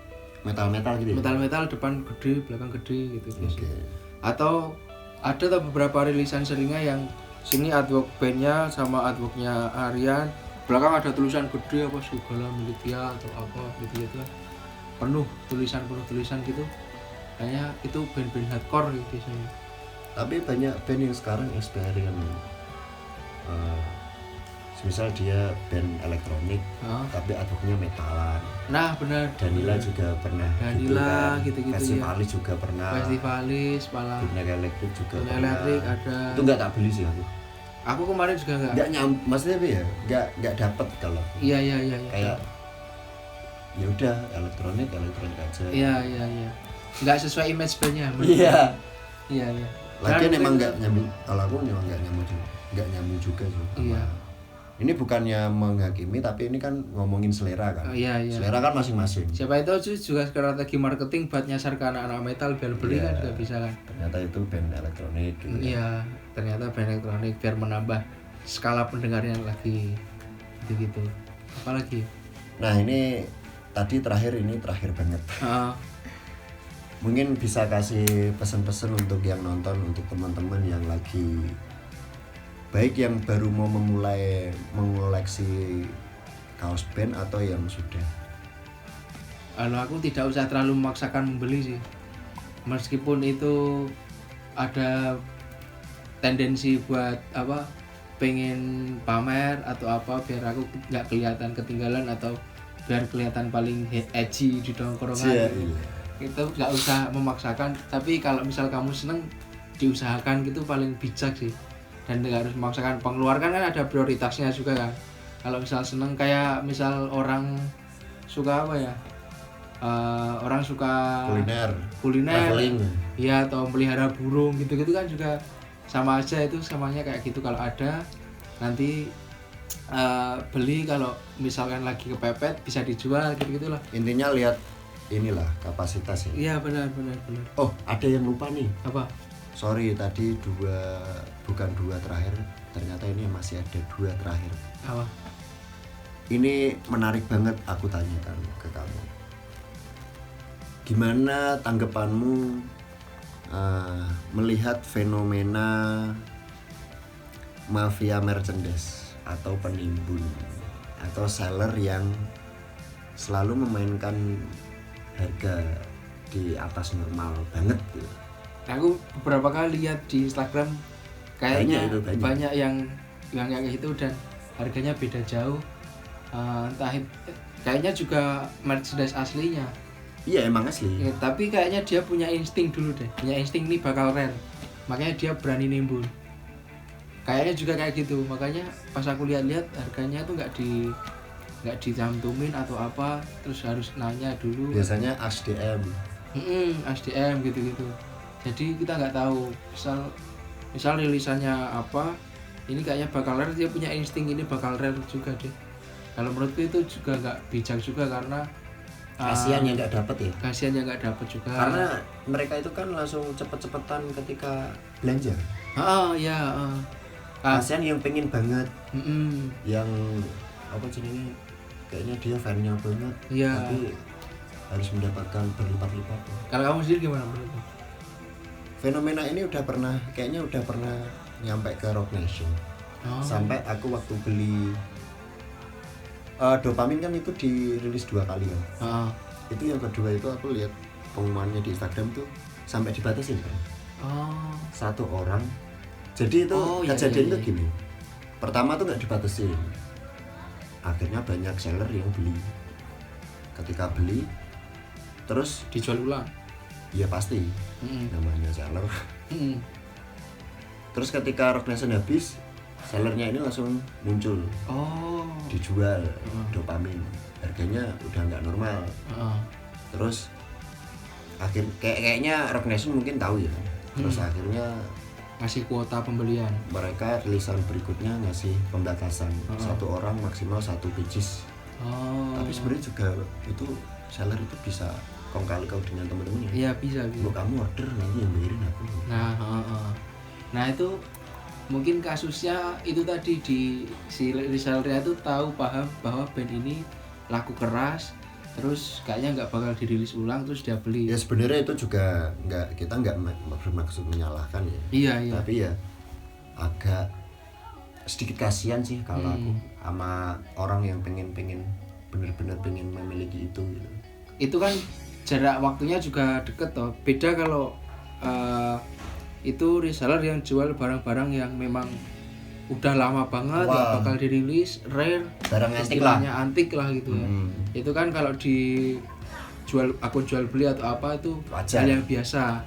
metal gitu. Metal depan gede, belakang gede gitu biasanya. Atau ada beberapa rilisan seringnya yang sini artwork bandnya sama artworknya Aryan, belakang ada tulisan gede apa Sugala Militia atau apa gitu penuh tulisan gitu. Kayaknya itu band-band hardcore gitu biasanya. Tapi banyak band yang sekarang eksperimen. Misal dia band elektronik tapi artworknya metalan. Nah benar. Danila juga pernah. Gitu Festivalis ya. juga pernah. Festivalis malah. Good Night Electric juga pernah. Electric ada. Itu nggak tak beli sih aku. Aku kemarin juga nggak maksudnya apa ya? Nggak dapet kalau. Iya. Kayak ya udah elektronik aja. Iya. Nggak sesuai image bandnya. Iya. Lagian emang nggak nyambung. Kalau aku memang nggak nyambung juga sih. Iya. Ini bukannya menghakimi tapi ini kan ngomongin selera kan. Iya. Selera kan masing-masing. Siapa itu juga strategi marketing buat nyasar ke anak-anak metal biar beli kan juga bisa kan. Ternyata itu band elektronik gitu. Iya, ternyata band elektronik biar menambah skala pendengarnya lagi gitu. Apalagi? Nah, ini terakhir banget. Mungkin bisa kasih pesan-pesan untuk yang nonton, untuk teman-teman yang lagi baik yang baru mau memulai mengoleksi kaos band atau yang sudah Kalau aku tidak usah terlalu memaksakan membeli sih, meskipun itu ada tendensi buat apa, pengen pamer atau apa biar aku nggak kelihatan ketinggalan atau biar kelihatan paling edgy di tongkrongan. Itu nggak usah memaksakan, tapi kalau misal kamu seneng diusahakan gitu paling bijak sih, dan nggak harus memaksakan. Pengeluaran kan ada prioritasnya juga kan. Kalau misal seneng kayak misal orang suka apa ya, orang suka kuliner ya, atau melihara burung gitu-gitu kan juga sama aja, itu samanya kayak gitu. Kalau ada nanti beli, kalau misalkan lagi kepepet bisa dijual gitu-gitulah. Intinya lihat inilah kapasitas ya. Iya benar. Oh, ada yang lupa nih. Apa? Sorry, tadi bukan dua terakhir, ternyata ini masih ada dua terakhir. Apa? Ini menarik banget aku tanyakan ke kamu. Gimana tanggapanmu melihat fenomena mafia merchandise atau penimbun atau seller yang selalu memainkan harga di atas normal banget gitu. Aku beberapa kali lihat di Instagram kayaknya banyak yang kayak gitu dan harganya beda jauh. Entah kayaknya juga merchandise aslinya. Iya emang asli. Ya, tapi kayaknya dia punya insting dulu deh. Punya insting ini bakal rare. Makanya dia berani nimbun. Kayaknya juga kayak gitu. Makanya pas aku lihat-lihat harganya tuh nggak dicantumin atau apa, terus harus nanya dulu. Biasanya HDM. HDM gitu-gitu. Jadi kita nggak tahu. Misal rilisannya apa, ini kayaknya bakal rare, dia punya insting ini bakal rare juga deh. Kalau menurutku itu juga nggak bijak juga, karena kasihan yang nggak dapet ya. Kasihan yang nggak dapet juga. Karena mereka itu kan langsung cepet-cepetan ketika belanja. Kasihan yang pengen banget. Yang apa sih ini? Kayaknya dia fan-nya banget. Iya. Tapi harus mendapatkan berlipat-lipat. Kalau kamu sendiri gimana menurutmu? Fenomena ini kayaknya udah pernah nyampe ke Rock Nation. Sampai aku waktu beli Dopamin kan itu dirilis 2 kali kan. Itu yang kedua itu aku lihat pengumumannya di Instagram tuh sampai dibatasin kan. Satu orang. Jadi itu kejadian itu gini. Pertama tuh nggak dibatasin. Akhirnya banyak seller yang beli. Ketika beli, terus dijual ulang. Iya pasti. Namanya seller. Terus ketika Rock Nation habis, sellernya ini langsung muncul. Dijual Dopamin. Harganya udah nggak normal. Terus kayaknya Rock Nation mungkin tahu ya. Terus akhirnya ngasih kuota pembelian. Mereka rilisan berikutnya ngasih pembatasan. Satu orang maksimal 1 pieces. Tapi sebenarnya juga itu seller itu bisa kong kali kau dengan temen-temennya. Iya bisa. Kamu order nanti yang bayarin aku. Nah itu mungkin kasusnya itu tadi, di si resellernya itu paham bahwa band ini laku keras, terus kayaknya nggak bakal dirilis ulang, terus dia beli. Ya sebenarnya itu juga kita nggak bermaksud menyalahkan ya. Iya. Tapi ya agak sedikit kasihan sih kalau aku sama orang yang pengen bener-bener pengen memiliki itu gitu. Itu kan jarak waktunya juga deket toh. Beda kalau itu reseller yang jual barang-barang yang memang udah lama banget yang bakal dirilis, rare, barang antik lah gitu ya. Itu kan kalau akun jual beli atau apa itu hal yang biasa.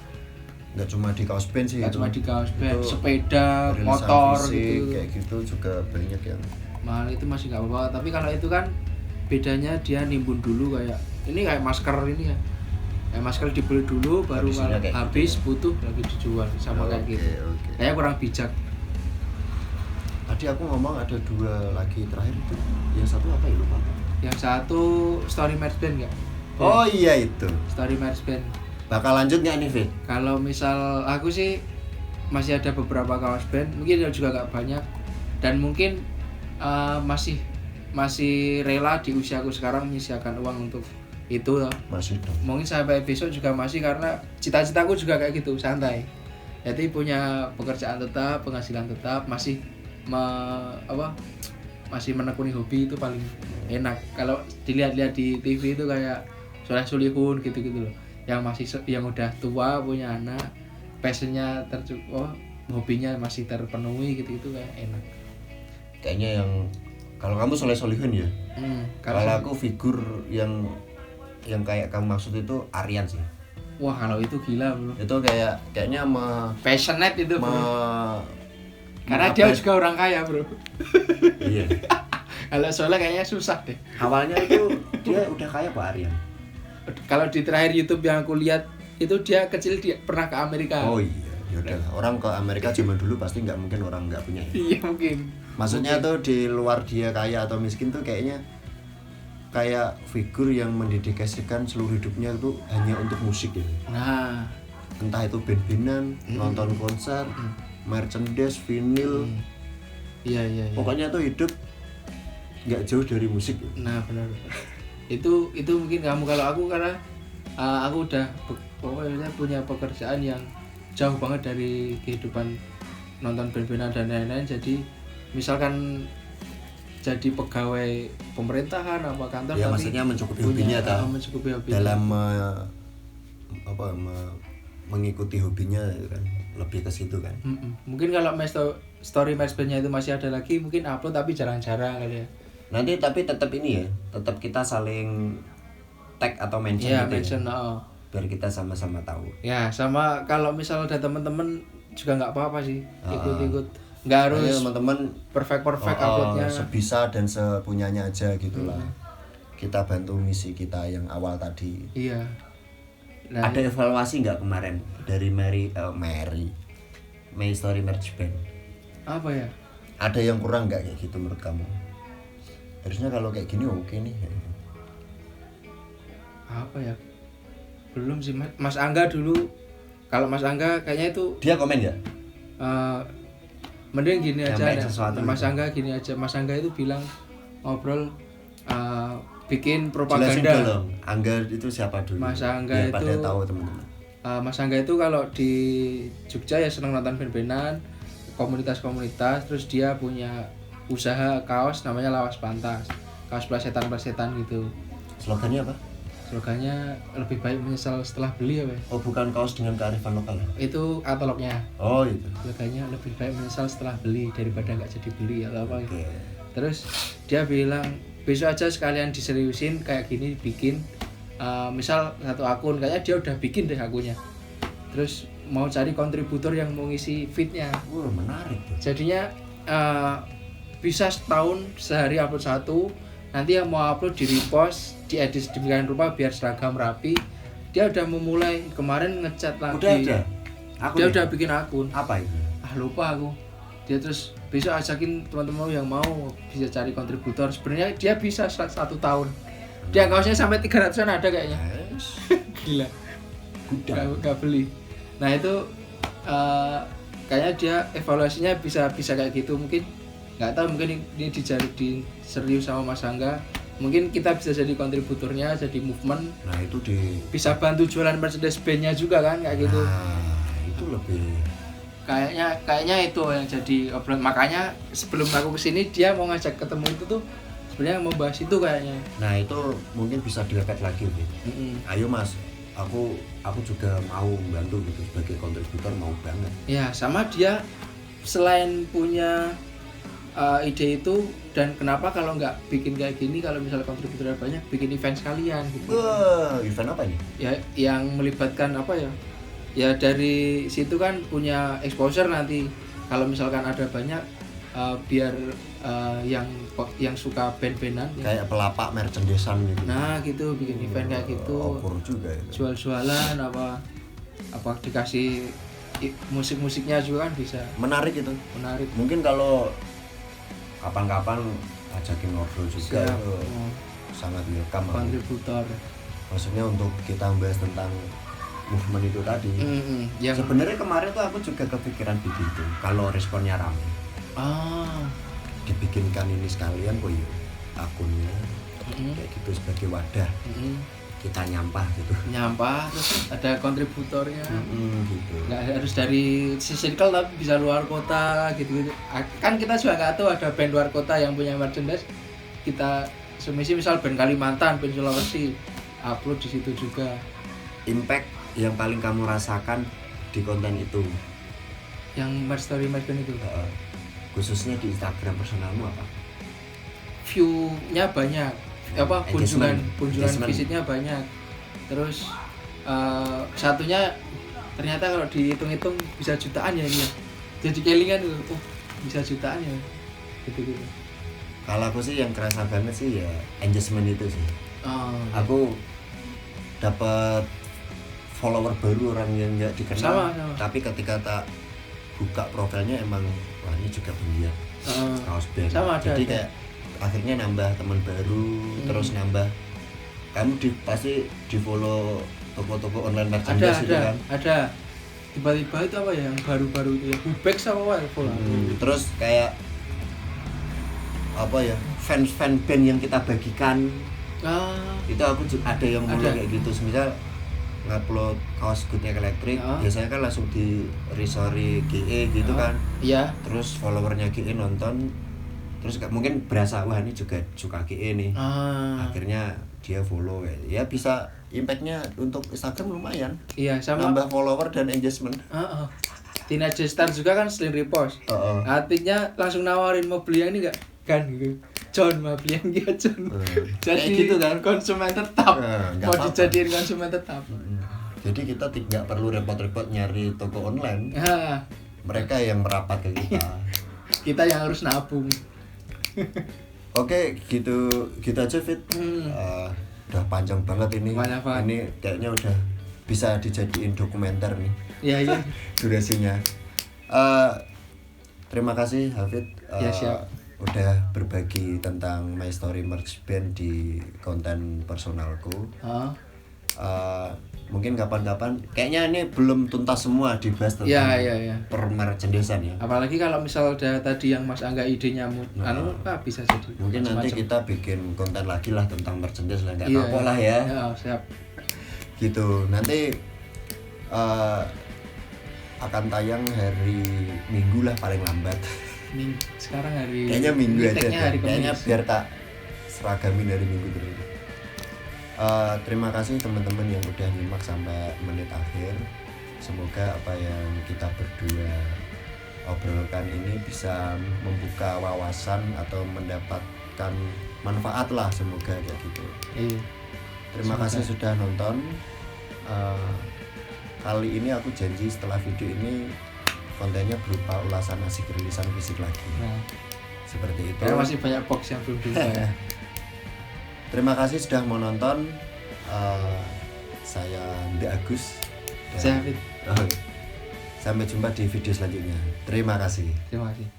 Nggak cuma di kaos band sih. Nggak cuma di kaos band, sepeda, motor gitu. Kayak gitu juga banyak yang mahal, itu masih nggak apa-apa. Tapi kalau itu kan bedanya dia nimbun dulu, kayak masker ini ya. Masker dibeli dulu baru kalau habis butuh lagi dijual, sama kayak gitu. Kayaknya kurang bijak. Tadi aku ngomong ada 2 lagi terakhir itu. Yang satu apa ya, lupa. Yang satu Story Merch Band nggak? Oh iya itu. Story Merch Band. Bakal lanjut nggak nih Fit? Kalau misal aku sih masih ada beberapa kaos band, mungkin juga nggak banyak, dan mungkin masih rela di usiaku sekarang menyisiakan uang untuk itu loh. Masih dong. Mungkin sampai besok juga masih, karena cita-citaku juga kayak gitu, santai. Jadi punya pekerjaan tetap, penghasilan tetap, masih masih menekuni hobi, itu paling enak. Kalau dilihat-lihat di TV itu kayak Soleh Solihun gitu-gitu loh. Yang udah tua punya anak, passionnya hobinya masih terpenuhi gitu-gitu kayak enak. Kayaknya yang kalau kamu Soleh Solihun ya. Kalau aku figur yang kayak kamu maksud itu Aryan sih. Wah, kalau itu gila bro. Itu kayaknya passionate itu bro. Karena dia juga orang kaya bro. Iya. Kalau Soleh kayaknya susah deh. Awalnya itu dia udah kaya Pak Aryan. Kalau di terakhir YouTube yang aku lihat itu dia kecil dia pernah ke Amerika. Oh iya, ya udahlah. Orang ke Amerika zaman dulu pasti nggak mungkin orang nggak punya. Iya mungkin. Maksudnya tuh di luar dia kaya atau miskin tuh kayaknya kayak figur yang mendedikasikan seluruh hidupnya itu hanya untuk musik ya. Nah, entah itu band-bandan, nonton konser, merchandise, vinyl. Iya. Pokoknya tuh hidup nggak jauh dari musik. Nah, benar. Itu mungkin kamu, kalau aku karena aku udah pokoknya punya pekerjaan yang jauh banget dari kehidupan nonton band-bandan dan lain-lain. Jadi misalkan jadi pegawai pemerintahan apa kantor, ya maksudnya mencukupi hobinya dalam mengikuti hobinya kan, lebih ke situ kan. Mungkin kalau story matchbandnya itu masih ada lagi, mungkin upload tapi jarang-jarang kali ya. Nanti tapi tetap ini ya, tetap kita saling tag atau mention ya, gitu mention, ya. Biar kita sama-sama tahu. Ya, sama kalau misal ada teman-teman juga nggak apa-apa sih, ikut-ikut. Nggak harus teman-teman perfect uploadnya. Sebisa dan sepunyanya aja gitulah. Kita bantu misi kita yang awal tadi. Iya. Nah, ada evaluasi nggak kemarin dari May Story Merch Band? Apa ya? Ada yang kurang nggak kayak gitu menurut kamu? Harusnya kalau kayak gini oke nih. Apa ya? Belum sih Mas Angga dulu. Kalau Mas Angga kayaknya itu dia komen ya? Mending gini aja. Mas gitu. Angga gini aja. Mas Angga itu bilang ngobrol bikin propaganda. Jelasin dong. Angga itu siapa dulu? Mas Angga biar itu pada tahu teman-teman. Mas Angga itu kalau di Jogja ya senang nonton band-bandan, komunitas-komunitas, terus dia punya usaha kaos namanya Lawas Pantas. Kaos plesetan-plesetan gitu. Slogannya apa? Slogannya lebih baik menyesal setelah beli apa ya? Oh, bukan kaos dengan kearifan lokal. Itu katalognya. Oh, itu. Slogannya lebih baik menyesal setelah beli daripada nggak jadi beli atau apa gitu. Okay. Terus dia bilang besok aja sekalian diseriusin kayak gini, bikin misal satu akun, kayaknya dia udah bikin deh akunnya. Terus mau cari kontributor yang mau ngisi feednya. Menarik tuh. Jadinya bisa setahun sehari upload satu. Nanti yang mau upload di repost, diedit sedemikian rupa biar seragam rapi. Dia udah memulai kemarin ngecat lagi. Udah ada. Dia udah bikin akun. Apa itu? Lupa aku. Dia terus besok ajakin teman-teman yang mau bisa cari kontributor. Sebenarnya dia bisa 1 tahun. Dia kaosnya sampai 300-an ada kayaknya. Gila. Gak beli. Nah itu kayaknya dia evaluasinya bisa kayak gitu. Mungkin nggak tahu, mungkin ini di serius sama Mas Angga. Mungkin kita bisa jadi kontributornya, jadi movement. Nah itu bisa bantu jualan merchandise bandnya juga kan kayak gitu. Nah itu lebih kayaknya itu yang jadi obrolan. Makanya sebelum aku kesini dia mau ngajak ketemu itu tuh sebenarnya mau bahas itu kayaknya. Nah itu mungkin bisa direpet lagi gitu. Ayo Mas, aku juga mau membantu gitu sebagai kontributor, mau banget. Ya sama dia selain punya ide itu, dan kenapa kalau nggak bikin kayak gini, kalau misalnya kontributornya banyak, bikin event sekalian gitu. Event apa ini? Ya yang melibatkan apa ya? Ya dari situ kan punya exposure nanti. Kalau misalkan ada banyak biar yang suka band-bandan kayak pelapak merchandise-an gitu. Nah, gitu bikin event kayak gitu. Juga itu. Jual-jualan apa dikasih musik-musiknya juga kan bisa. Menarik itu. Menarik. Mungkin kalau kapan-kapan ajakin ngobrol juga itu sangat welcome. Kontributor. Maksudnya untuk kita bahas tentang movement itu tadi. Sebenarnya kemarin tuh aku juga kepikiran begitu. Kalau responnya rame. Dibikinkan ini sekalian kok ya akunnya. Kayak gitu sebagai wadah. Kita nyampah gitu. Nyampah terus ada kontributornya. Gitu. Nggak harus dari circle tapi bisa luar kota gitu. Kan kita juga nggak tahu ada band luar kota yang punya merchandise. Kita semisi misal band Kalimantan, band Sulawesi, upload di situ juga. Impact yang paling kamu rasakan di konten itu? Yang merch story merch band itu. Khususnya di Instagram personalmu apa? View-nya banyak. Kunjungan visitnya banyak. Terus satunya ternyata kalau dihitung-hitung bisa jutaan ya ini. Jadi kelingan itu, bisa jutaan ya. Gitu. Kalau aku sih yang kerasa banget sih ya engagement itu sih. Aku dapat follower baru, orang yang nggak dikenal. Sama. Tapi ketika tak buka profilnya emang wah ini juga penggila kaos band. Jadi kayak akhirnya nambah teman baru, terus nambah kamu pasti di follow toko-toko online merchandise itu kan? Ada. Tiba-tiba itu apa ya yang baru-baru itu ya Hubex sama apa follow. Terus kayak apa ya fans band yang kita bagikan. Itu aku ada yang mulai kayak gitu. Misal ngupload kaos Good Egg Electric, biasanya kan langsung di restory GE gitu kan. Iya. Terus followernya GE nonton, terus mungkin berasa wah ini juga suka GE nih. Akhirnya dia follow ya bisa impactnya untuk Instagram lumayan. Iya, sama nambah follower dan engagement. Teenage Star juga kan sering repost. Artinya langsung nawarin mau beli yang ini enggak? Kan gitu. John mau beli yang dia John. Jadi gitu kan konsumen tetap. Mau dijadiin konsumen tetap. Jadi kita tidak perlu repot-repot nyari toko online. Mereka yang merapat ke kita. Kita yang harus nabung. Oke, gitu aja Fit. Udah panjang banget ini. Ini kayaknya udah bisa dijadiin dokumenter nih. Iya. Durasinya. Terima kasih Hafid. Ya, siap. Udah berbagi tentang My Story Merch Band di konten personalku. Mungkin kapan-kapan kayaknya ini belum tuntas semua dibahas tentang permerchandisan ya. Apalagi kalau misal udah tadi yang Mas Angga idenya bisa jadi. Mungkin nanti kita bikin konten lagi lah tentang merchandise lah, nggak apa-apa lah ya. Siap. Gitu. Nanti akan tayang hari Minggu lah paling lambat. Sekarang hari kayaknya Minggu aja. Kayaknya biar tak seragamin dari Minggu terus. Terima kasih teman-teman yang udah nyimak sampai menit akhir. Semoga apa yang kita berdua obrolkan ini bisa membuka wawasan atau mendapatkan manfaat lah, semoga kayak gitu. Terima kasih sudah nonton. Kali ini aku janji setelah video ini kontennya berupa ulasan asik rilisan fisik lagi. Seperti itu. Karena masih banyak box yang belum dibuka. Terima kasih sudah mau nonton. Saya Mbak Agus. Saya Fit. Sampai jumpa di video selanjutnya. Terima kasih. Terima kasih.